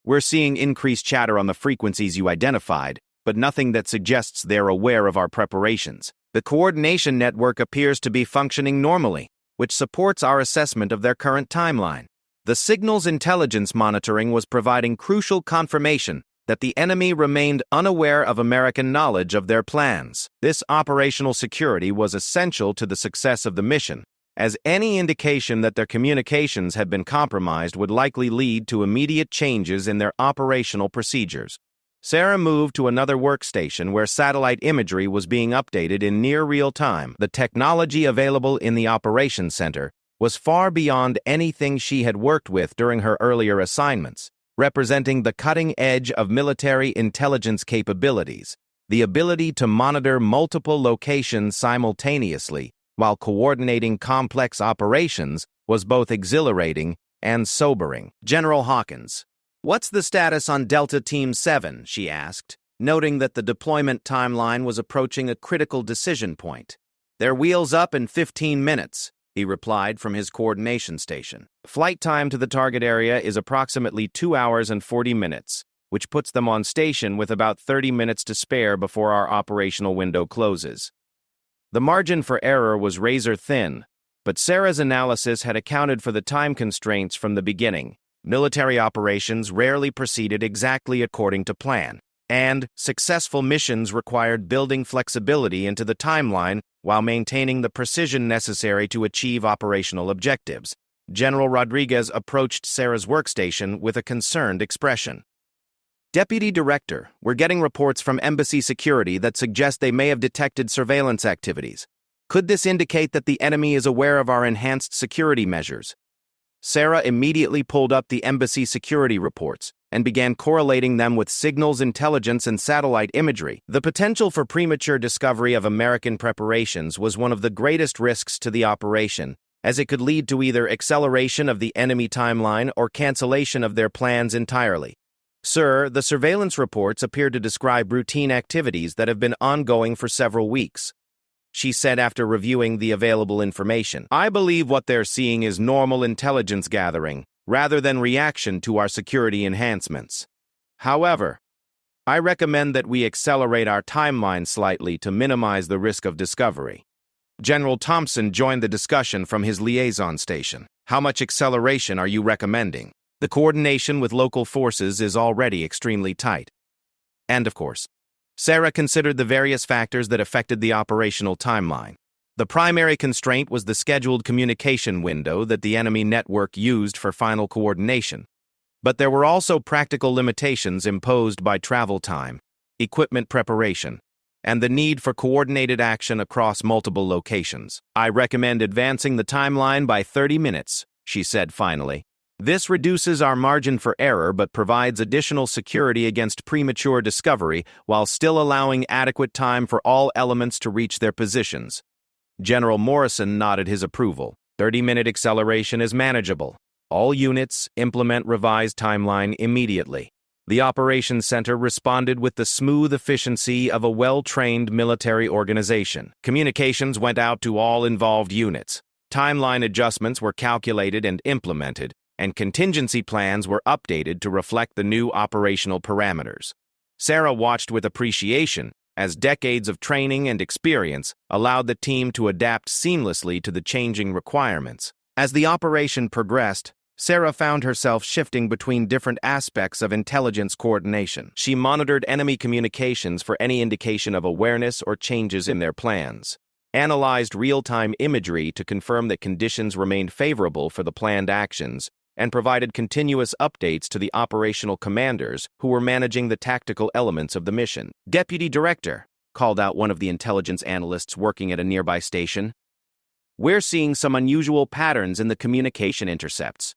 We're seeing increased chatter on the frequencies you identified, but nothing that suggests they're aware of our preparations. The coordination network appears to be functioning normally, which supports our assessment of their current timeline. The signals intelligence monitoring was providing crucial confirmation that the enemy remained unaware of American knowledge of their plans. This operational security was essential to the success of the mission, as any indication that their communications had been compromised would likely lead to immediate changes in their operational procedures. Sarah moved to another workstation where satellite imagery was being updated in near real time. The technology available in the operations center was far beyond anything she had worked with during her earlier assignments, representing the cutting edge of military intelligence capabilities. The ability to monitor multiple locations simultaneously while coordinating complex operations was both exhilarating and sobering. General Hawkins, "What's the status on Delta Team 7?" she asked, noting that the deployment timeline was approaching a critical decision point. "Their wheels up in 15 minutes, he replied from his coordination station. Flight time to the target area is approximately 2 hours and 40 minutes, which puts them on station with about 30 minutes to spare before our operational window closes. The margin for error was razor thin, but Sarah's analysis had accounted for the time constraints from the beginning. Military operations rarely proceeded exactly according to plan, and successful missions required building flexibility into the timeline while maintaining the precision necessary to achieve operational objectives. General Rodriguez approached Sarah's workstation with a concerned expression. "Deputy Director, we're getting reports from Embassy Security that suggest they may have detected surveillance activities. Could this indicate that the enemy is aware of our enhanced security measures?" Sarah immediately pulled up the Embassy Security reports and began correlating them with signals intelligence and satellite imagery. The potential for premature discovery of American preparations was one of the greatest risks to the operation, as it could lead to either acceleration of the enemy timeline or cancellation of their plans entirely. "Sir, the surveillance reports appear to describe routine activities that have been ongoing for several weeks," she said after reviewing the available information. "I believe what they're seeing is normal intelligence gathering, rather than reaction to our security enhancements. However, I recommend that we accelerate our timeline slightly to minimize the risk of discovery." General Thompson joined the discussion from his liaison station. "How much acceleration are you recommending? The coordination with local forces is already extremely tight." And of course, Sarah considered the various factors that affected the operational timeline. The primary constraint was the scheduled communication window that the enemy network used for final coordination. But there were also practical limitations imposed by travel time, equipment preparation, and the need for coordinated action across multiple locations. "I recommend advancing the timeline by 30 minutes, she said finally. "This reduces our margin for error but provides additional security against premature discovery while still allowing adequate time for all elements to reach their positions." General Morrison nodded his approval. 30-minute acceleration is manageable. All units implement revised timeline immediately. The operations center responded with the smooth efficiency of a well-trained military organization. Communications went out to all involved units. Timeline adjustments were calculated and implemented, and contingency plans were updated to reflect the new operational parameters. Sarah watched with appreciation as decades of training and experience allowed the team to adapt seamlessly to the changing requirements. As the operation progressed, Sarah found herself shifting between different aspects of intelligence coordination. She monitored enemy communications for any indication of awareness or changes in their plans, analyzed real-time imagery to confirm that conditions remained favorable for the planned actions, and provided continuous updates to the operational commanders who were managing the tactical elements of the mission. "Deputy Director," called out one of the intelligence analysts working at a nearby station, "we're seeing some unusual patterns in the communication intercepts.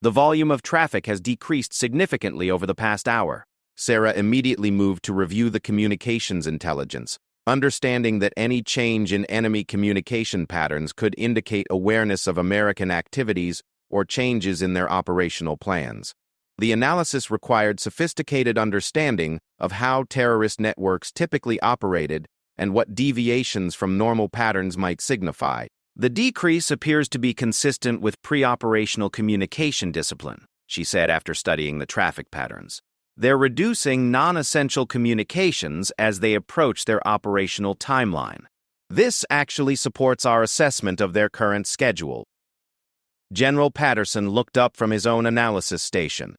The volume of traffic has decreased significantly over the past hour." Sarah immediately moved to review the communications intelligence, understanding that any change in enemy communication patterns could indicate awareness of American activities or changes in their operational plans. The analysis required sophisticated understanding of how terrorist networks typically operated and what deviations from normal patterns might signify. "The decrease appears to be consistent with pre-operational communication discipline," she said after studying the traffic patterns. "They're reducing non-essential communications as they approach their operational timeline. This actually supports our assessment of their current schedule." General Patterson looked up from his own analysis station.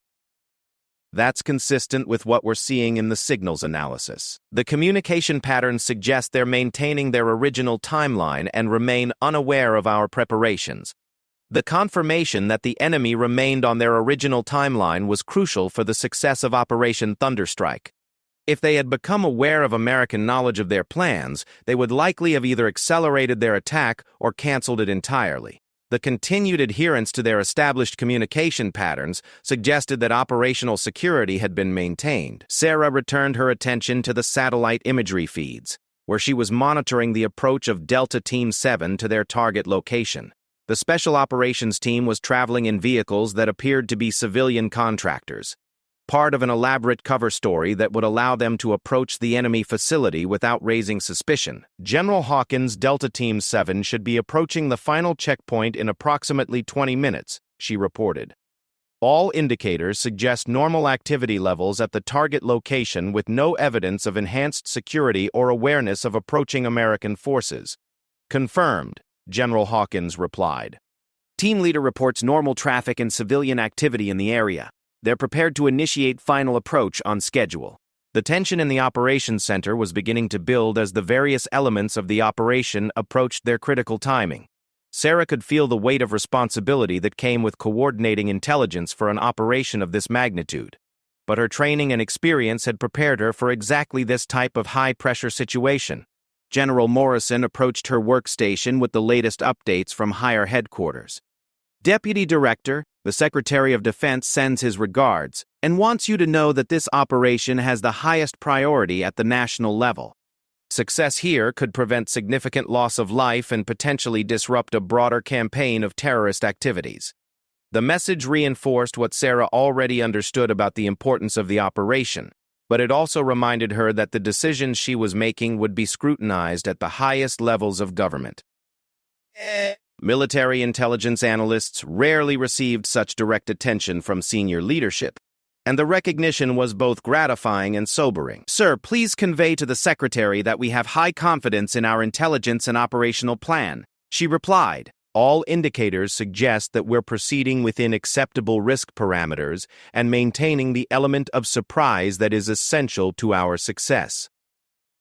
That's consistent with what we're seeing in the signals analysis. The communication patterns suggest they're maintaining their original timeline and remain unaware of our preparations. The confirmation that the enemy remained on their original timeline was crucial for the success of Operation Thunderstrike. If they had become aware of American knowledge of their plans, they would likely have either accelerated their attack or canceled it entirely. The continued adherence to their established communication patterns suggested that operational security had been maintained. Sarah returned her attention to the satellite imagery feeds, where she was monitoring the approach of Delta Team 7 to their target location. The Special Operations Team was traveling in vehicles that appeared to be civilian contractors, part of an elaborate cover story that would allow them to approach the enemy facility without raising suspicion. General Hawkins' Delta Team 7 should be approaching the final checkpoint in approximately 20 minutes, she reported. All indicators suggest normal activity levels at the target location with no evidence of enhanced security or awareness of approaching American forces. Confirmed, General Hawkins replied. Team leader reports normal traffic and civilian activity in the area. They're prepared to initiate final approach on schedule. The tension in the operations center was beginning to build as the various elements of the operation approached their critical timing. Sarah could feel the weight of responsibility that came with coordinating intelligence for an operation of this magnitude. But her training and experience had prepared her for exactly this type of high-pressure situation. General Morrison approached her workstation with the latest updates from higher headquarters. Deputy Director, the Secretary of Defense sends his regards and wants you to know that this operation has the highest priority at the national level. Success here could prevent significant loss of life and potentially disrupt a broader campaign of terrorist activities. The message reinforced what Sarah already understood about the importance of the operation, but it also reminded her that the decisions she was making would be scrutinized at the highest levels of government. Military intelligence analysts rarely received such direct attention from senior leadership, and the recognition was both gratifying and sobering. Sir, please convey to the Secretary that we have high confidence in our intelligence and operational plan, she replied. All indicators suggest that we're proceeding within acceptable risk parameters and maintaining the element of surprise that is essential to our success.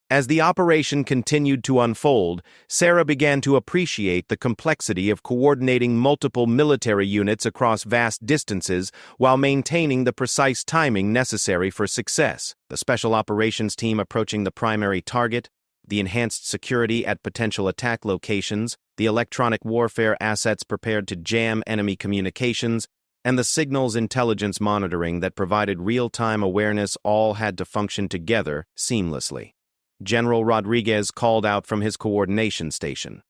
As the operation continued to unfold, Sarah began to appreciate the complexity of coordinating multiple military units across vast distances while maintaining the precise timing necessary for success. The Special Operations Team approaching the primary target, the enhanced security at potential attack locations, the electronic warfare assets prepared to jam enemy communications, and the signals intelligence monitoring that provided real-time awareness all had to function together seamlessly. General Rodriguez called out from his coordination station.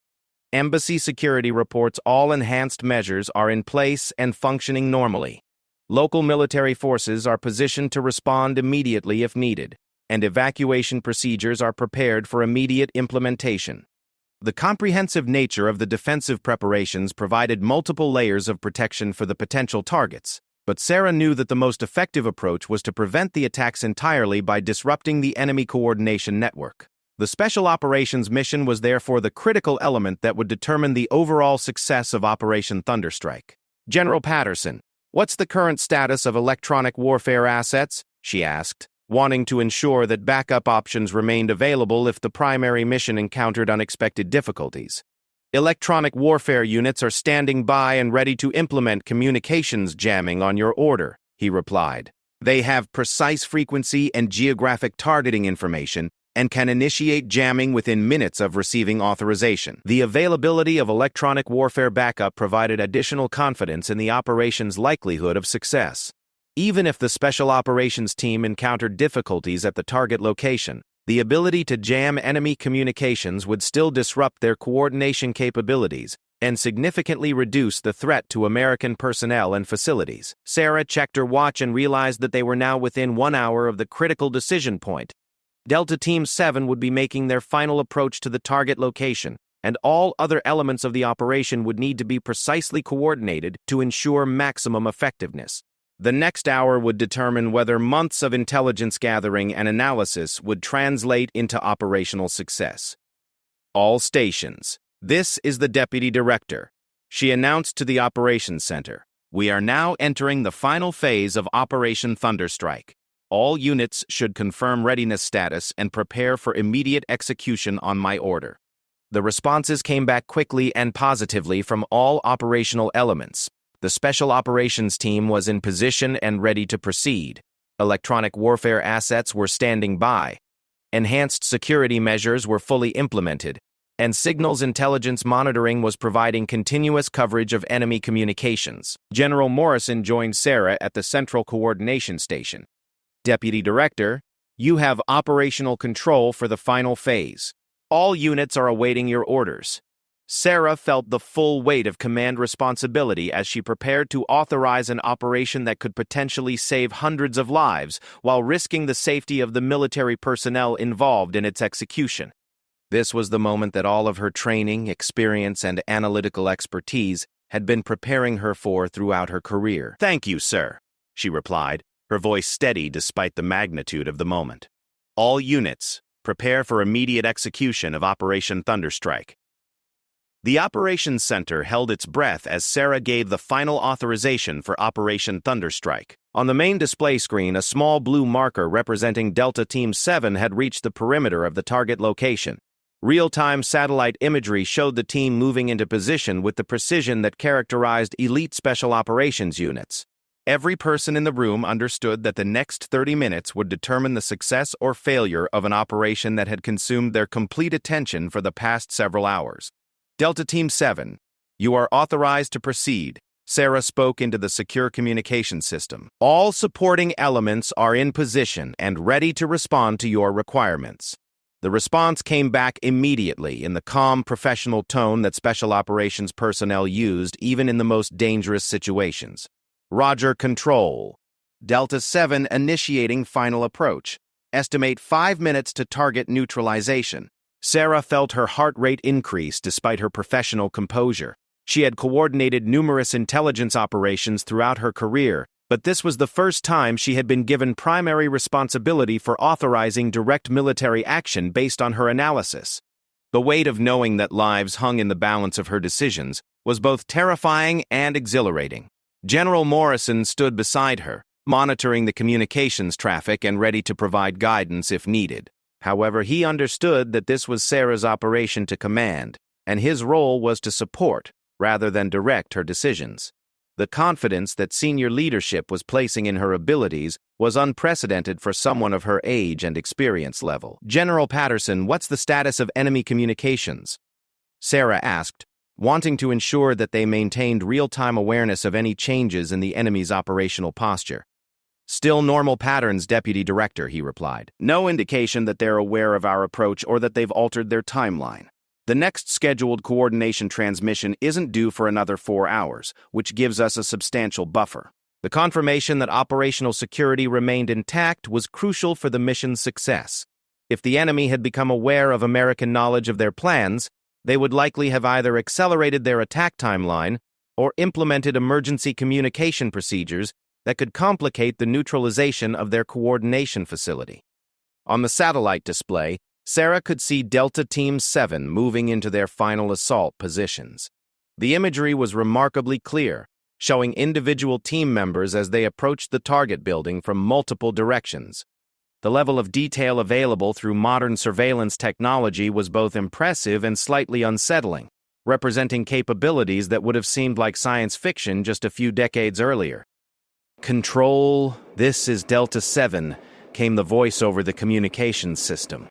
Embassy security reports all enhanced measures are in place and functioning normally. Local military forces are positioned to respond immediately if needed, and evacuation procedures are prepared for immediate implementation. The comprehensive nature of the defensive preparations provided multiple layers of protection for the potential targets, but Sarah knew that the most effective approach was to prevent the attacks entirely by disrupting the enemy coordination network. The Special Operations mission was therefore the critical element that would determine the overall success of Operation Thunderstrike. General Patterson, what's the current status of electronic warfare assets? She asked, wanting to ensure that backup options remained available if the primary mission encountered unexpected difficulties. Electronic warfare units are standing by and ready to implement communications jamming on your order, he replied. They have precise frequency and geographic targeting information and can initiate jamming within minutes of receiving authorization. The availability of electronic warfare backup provided additional confidence in the operation's likelihood of success. Even if the Special Operations Team encountered difficulties at the target location, the ability to jam enemy communications would still disrupt their coordination capabilities and significantly reduce the threat to American personnel and facilities. Sarah checked her watch and realized that they were now within 1 hour of the critical decision point. Delta Team 7 would be making their final approach to the target location, and all other elements of the operation would need to be precisely coordinated to ensure maximum effectiveness. The next hour would determine whether months of intelligence gathering and analysis would translate into operational success. All stations. This is the Deputy Director, she announced to the Operations Center. We are now entering the final phase of Operation Thunderstrike. All units should confirm readiness status and prepare for immediate execution on my order. The responses came back quickly and positively from all operational elements. The Special Operations Team was in position and ready to proceed. Electronic warfare assets were standing by. Enhanced security measures were fully implemented, and signals intelligence monitoring was providing continuous coverage of enemy communications. General Morrison joined Sarah at the Central Coordination Station. Deputy Director, you have operational control for the final phase. All units are awaiting your orders. Sarah felt the full weight of command responsibility as she prepared to authorize an operation that could potentially save hundreds of lives while risking the safety of the military personnel involved in its execution. This was the moment that all of her training, experience, and analytical expertise had been preparing her for throughout her career. "Thank you, sir," she replied, her voice steady despite the magnitude of the moment. "All units, prepare for immediate execution of Operation Thunderstrike." The Operations Center held its breath as Sarah gave the final authorization for Operation Thunderstrike. On the main display screen, a small blue marker representing Delta Team 7 had reached the perimeter of the target location. Real-time satellite imagery showed the team moving into position with the precision that characterized elite special operations units. Every person in the room understood that the next 30 minutes would determine the success or failure of an operation that had consumed their complete attention for the past several hours. "Delta Team 7, you are authorized to proceed," Sarah spoke into the secure communication system. "All supporting elements are in position and ready to respond to your requirements." The response came back immediately in the calm, professional tone that special operations personnel used even in the most dangerous situations. "Roger, Control. Delta 7 initiating final approach. Estimate 5 minutes to target neutralization." Sarah felt her heart rate increase despite her professional composure. She had coordinated numerous intelligence operations throughout her career, but this was the first time she had been given primary responsibility for authorizing direct military action based on her analysis. The weight of knowing that lives hung in the balance of her decisions was both terrifying and exhilarating. General Morrison stood beside her, monitoring the communications traffic and ready to provide guidance if needed. However, he understood that this was Sarah's operation to command, and his role was to support, rather than direct her decisions. The confidence that senior leadership was placing in her abilities was unprecedented for someone of her age and experience level. "General Patterson, what's the status of enemy communications?" Sarah asked, wanting to ensure that they maintained real-time awareness of any changes in the enemy's operational posture. "Still normal patterns, Deputy Director," he replied. "No indication that they're aware of our approach or that they've altered their timeline. The next scheduled coordination transmission isn't due for another 4 hours, which gives us a substantial buffer." The confirmation that operational security remained intact was crucial for the mission's success. If the enemy had become aware of American knowledge of their plans, they would likely have either accelerated their attack timeline or implemented emergency communication procedures that could complicate the neutralization of their coordination facility. On the satellite display, Sarah could see Delta Team 7 moving into their final assault positions. The imagery was remarkably clear, showing individual team members as they approached the target building from multiple directions. The level of detail available through modern surveillance technology was both impressive and slightly unsettling, representing capabilities that would have seemed like science fiction just a few decades earlier. "Control, this is Delta 7, came the voice over the communications system.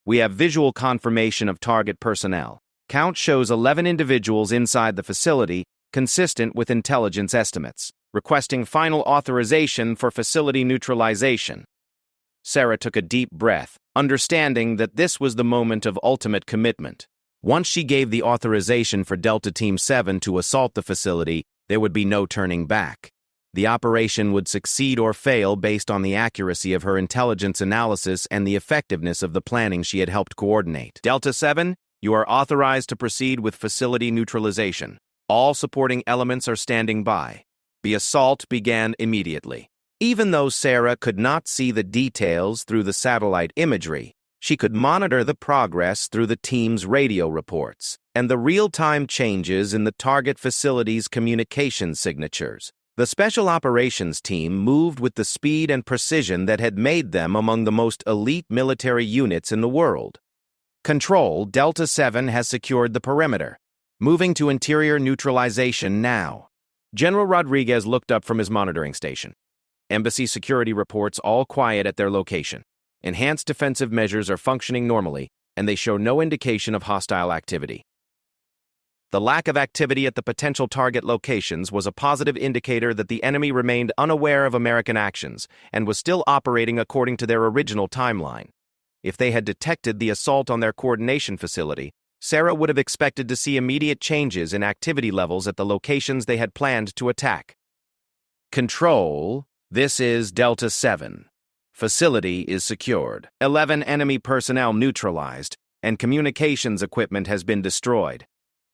"We have visual confirmation of target personnel. Count shows 11 individuals inside the facility, consistent with intelligence estimates. Requesting final authorization for facility neutralization." Sarah took a deep breath, understanding that this was the moment of ultimate commitment. Once she gave the authorization for Delta Team 7 to assault the facility, there would be no turning back. The operation would succeed or fail based on the accuracy of her intelligence analysis and the effectiveness of the planning she had helped coordinate. "Delta 7, you are authorized to proceed with facility neutralization. All supporting elements are standing by." The assault began immediately. Even though Sarah could not see the details through the satellite imagery, she could monitor the progress through the team's radio reports and the real-time changes in the target facility's communication signatures. The Special Operations Team moved with the speed and precision that had made them among the most elite military units in the world. Control, Delta 7 has secured the perimeter. Moving to interior neutralization now. General Rodriguez looked up from his monitoring station. Embassy security reports all quiet at their location. Enhanced defensive measures are functioning normally, and they show no indication of hostile activity. The lack of activity at the potential target locations was a positive indicator that the enemy remained unaware of American actions and was still operating according to their original timeline. If they had detected the assault on their coordination facility, Sarah would have expected to see immediate changes in activity levels at the locations they had planned to attack. Control, this is Delta 7. Facility is secured. 11 enemy personnel neutralized, and communications equipment has been destroyed.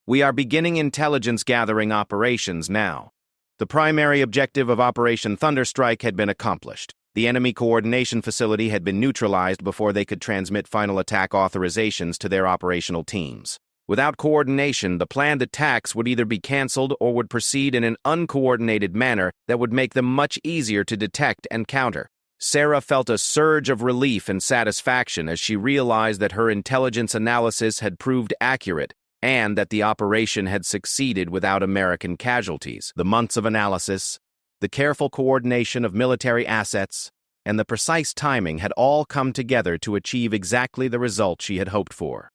We are beginning intelligence gathering operations now. The primary objective of Operation Thunderstrike had been accomplished. The enemy coordination facility had been neutralized before they could transmit final attack authorizations to their operational teams. Without coordination, the planned attacks would either be canceled or would proceed in an uncoordinated manner that would make them much easier to detect and counter. Sarah felt a surge of relief and satisfaction as she realized that her intelligence analysis had proved accurate and that the operation had succeeded without American casualties. The months of analysis, the careful coordination of military assets, and the precise timing had all come together to achieve exactly the result she had hoped for.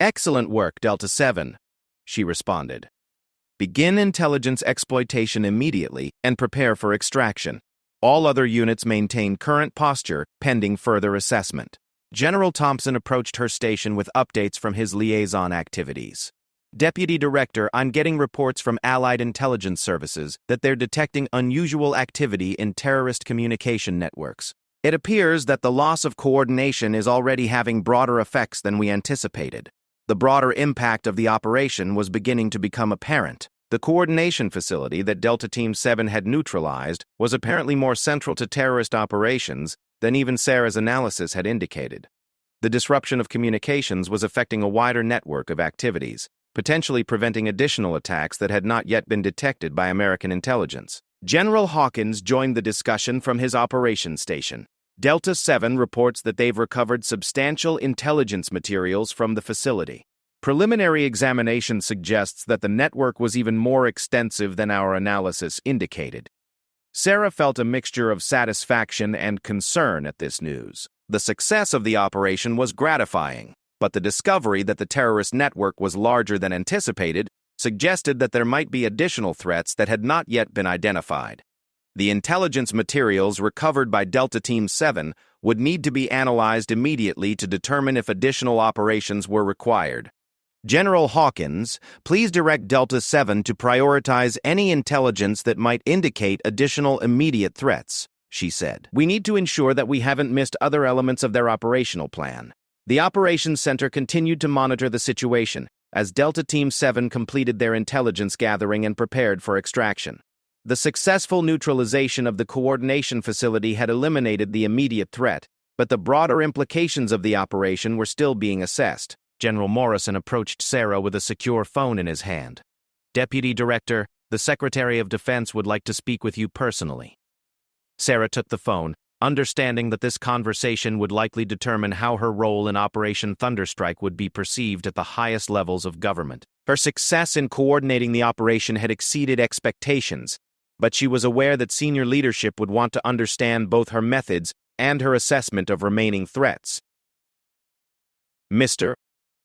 "Excellent work, Delta 7, she responded. "Begin intelligence exploitation immediately and prepare for extraction. All other units maintain current posture pending further assessment." General Thompson approached her station with updates from his liaison activities. "Deputy Director, I'm getting reports from Allied intelligence services that they're detecting unusual activity in terrorist communication networks. It appears that the loss of coordination is already having broader effects than we anticipated. The broader impact of the operation was beginning to become apparent. The coordination facility that Delta Team 7 had neutralized was apparently more central to terrorist operations than even Sarah's analysis had indicated. The disruption of communications was affecting a wider network of activities, potentially preventing additional attacks that had not yet been detected by American intelligence. General Hawkins joined the discussion from his operations station. Delta 7 reports that they've recovered substantial intelligence materials from the facility. Preliminary examination suggests that the network was even more extensive than our analysis indicated. Sarah felt a mixture of satisfaction and concern at this news. The success of the operation was gratifying, but the discovery that the terrorist network was larger than anticipated suggested that there might be additional threats that had not yet been identified. The intelligence materials recovered by Delta Team 7 would need to be analyzed immediately to determine if additional operations were required. General Hawkins, please direct Delta 7 to prioritize any intelligence that might indicate additional immediate threats, she said. We need to ensure that we haven't missed other elements of their operational plan. The Operations Center continued to monitor the situation as Delta Team 7 completed their intelligence gathering and prepared for extraction. The successful neutralization of the coordination facility had eliminated the immediate threat, but the broader implications of the operation were still being assessed. General Morrison approached Sarah with a secure phone in his hand. "Deputy Director, the Secretary of Defense would like to speak with you personally." Sarah took the phone, understanding that this conversation would likely determine how her role in Operation Thunderstrike would be perceived at the highest levels of government. Her success in coordinating the operation had exceeded expectations, but she was aware that senior leadership would want to understand both her methods and her assessment of remaining threats. "Mr.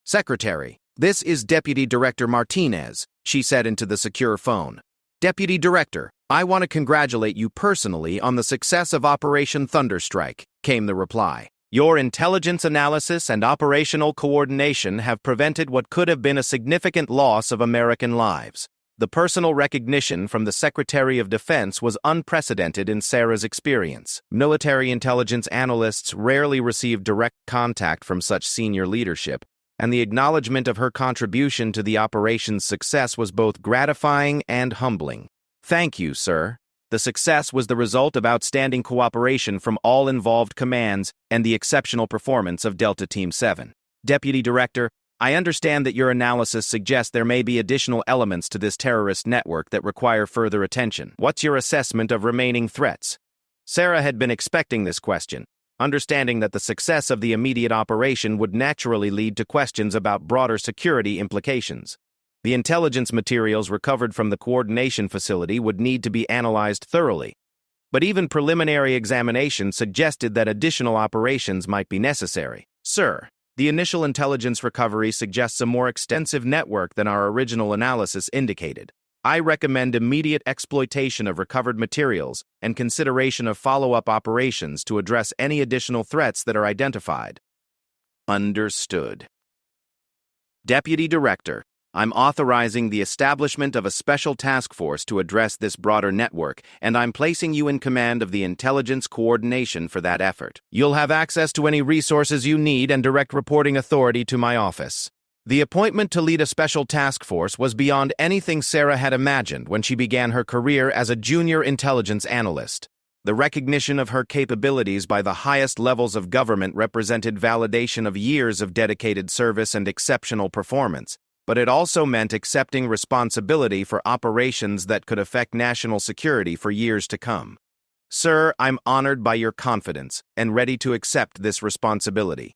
Secretary, this is Deputy Director Martinez," she said into the secure phone. "Deputy Director, I want to congratulate you personally on the success of Operation Thunderstrike," came the reply. "Your intelligence analysis and operational coordination have prevented what could have been a significant loss of American lives. The personal recognition from the Secretary of Defense was unprecedented in Sarah's experience. Military intelligence analysts rarely receive direct contact from such senior leadership, and the acknowledgement of her contribution to the operation's success was both gratifying and humbling. "Thank you, sir. The success was the result of outstanding cooperation from all involved commands and the exceptional performance of Delta Team 7. Deputy Director, I understand that your analysis suggests there may be additional elements to this terrorist network that require further attention. What's your assessment of remaining threats? Sarah had been expecting this question, understanding that the success of the immediate operation would naturally lead to questions about broader security implications. The intelligence materials recovered from the coordination facility would need to be analyzed thoroughly, but even preliminary examination suggested that additional operations might be necessary. Sir, the initial intelligence recovery suggests a more extensive network than our original analysis indicated. I recommend immediate exploitation of recovered materials and consideration of follow-up operations to address any additional threats that are identified. Understood. Deputy Director, I'm authorizing the establishment of a special task force to address this broader network, and I'm placing you in command of the intelligence coordination for that effort. You'll have access to any resources you need and direct reporting authority to my office. The appointment to lead a special task force was beyond anything Sarah had imagined when she began her career as a junior intelligence analyst. The recognition of her capabilities by the highest levels of government represented validation of years of dedicated service and exceptional performance, but it also meant accepting responsibility for operations that could affect national security for years to come. Sir, I'm honored by your confidence and ready to accept this responsibility.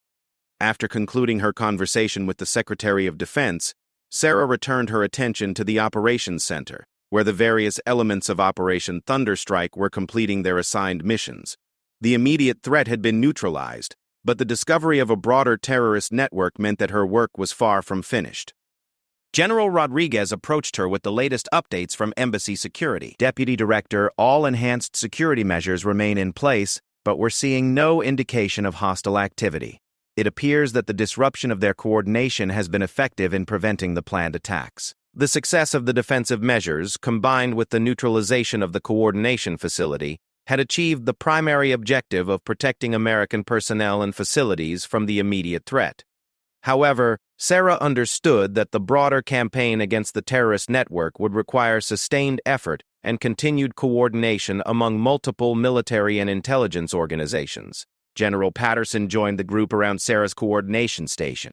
After concluding her conversation with the Secretary of Defense, Sarah returned her attention to the Operations Center, where the various elements of Operation Thunderstrike were completing their assigned missions. The immediate threat had been neutralized, but the discovery of a broader terrorist network meant that her work was far from finished. General Rodriguez approached her with the latest updates from Embassy Security. Deputy Director, all enhanced security measures remain in place, but we're seeing no indication of hostile activity. It appears that the disruption of their coordination has been effective in preventing the planned attacks. The success of the defensive measures, combined with the neutralization of the coordination facility, had achieved the primary objective of protecting American personnel and facilities from the immediate threat. However, Sarah understood that the broader campaign against the terrorist network would require sustained effort and continued coordination among multiple military and intelligence organizations. General Patterson joined the group around Sarah's coordination station.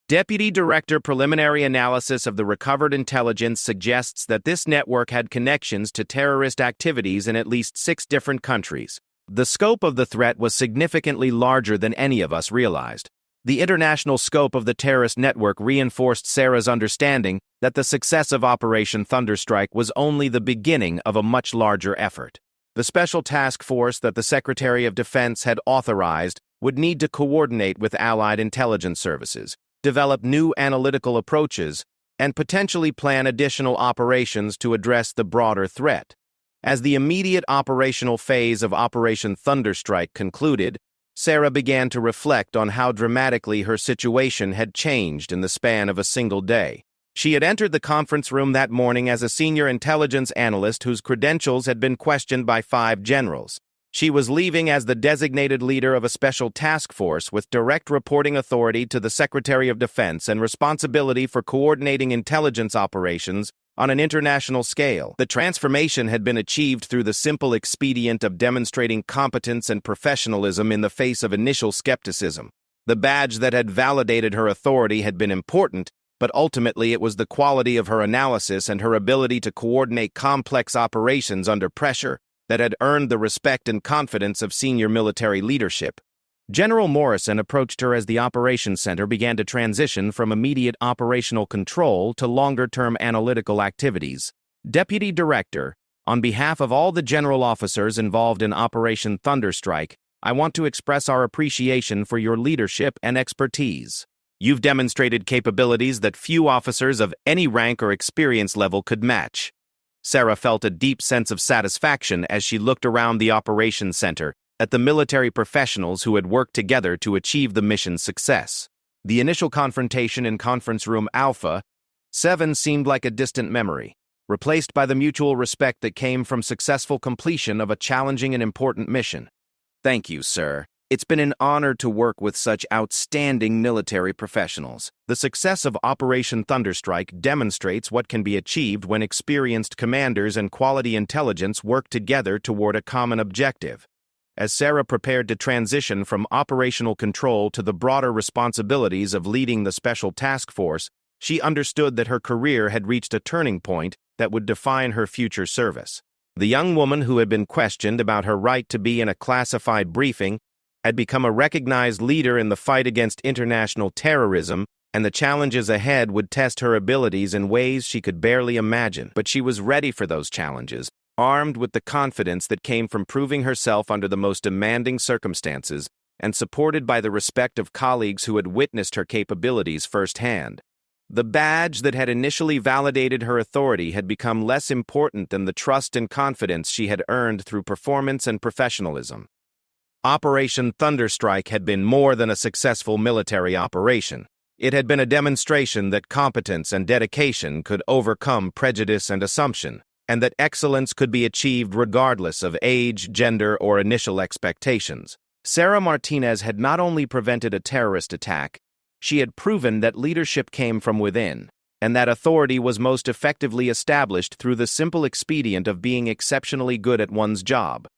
Deputy Director preliminary analysis of the recovered intelligence suggests that this network had connections to terrorist activities in at least 6 different countries. The scope of the threat was significantly larger than any of us realized. The international scope of the terrorist network reinforced Sarah's understanding that the success of Operation Thunderstrike was only the beginning of a much larger effort. The special task force that the Secretary of Defense had authorized would need to coordinate with allied intelligence services, develop new analytical approaches, and potentially plan additional operations to address the broader threat. As the immediate operational phase of Operation Thunderstrike concluded, Sarah began to reflect on how dramatically her situation had changed in the span of a single day. She had entered the conference room that morning as a senior intelligence analyst whose credentials had been questioned by 5 generals. She was leaving as the designated leader of a special task force with direct reporting authority to the Secretary of Defense and responsibility for coordinating intelligence operations on an international scale. The transformation had been achieved through the simple expedient of demonstrating competence and professionalism in the face of initial skepticism. The badge that had validated her authority had been important, but ultimately it was the quality of her analysis and her ability to coordinate complex operations under pressure that had earned the respect and confidence of senior military leadership. General Morrison approached her as the Operations Center began to transition from immediate operational control to longer-term analytical activities. Deputy Director, on behalf of all the general officers involved in Operation Thunderstrike, I want to express our appreciation for your leadership and expertise. You've demonstrated capabilities that few officers of any rank or experience level could match. Sarah felt a deep sense of satisfaction as she looked around the Operations Center at the military professionals who had worked together to achieve the mission's success. The initial confrontation in Conference Room Alpha 7 seemed like a distant memory, replaced by the mutual respect that came from successful completion of a challenging and important mission. Thank you, sir. It's been an honor to work with such outstanding military professionals. The success of Operation Thunderstrike demonstrates what can be achieved when experienced commanders and quality intelligence work together toward a common objective. As Sarah prepared to transition from operational control to the broader responsibilities of leading the Special Task Force, she understood that her career had reached a turning point that would define her future service. The young woman who had been questioned about her right to be in a classified briefing had become a recognized leader in the fight against international terrorism, and the challenges ahead would test her abilities in ways she could barely imagine. But she was ready for those challenges, armed with the confidence that came from proving herself under the most demanding circumstances, and supported by the respect of colleagues who had witnessed her capabilities firsthand. The badge that had initially validated her authority had become less important than the trust and confidence she had earned through performance and professionalism. Operation Thunderstrike had been more than a successful military operation. It had been a demonstration that competence and dedication could overcome prejudice and assumption, and that excellence could be achieved regardless of age, gender, or initial expectations. Sarah Martinez had not only prevented a terrorist attack, she had proven that leadership came from within, and that authority was most effectively established through the simple expedient of being exceptionally good at one's job.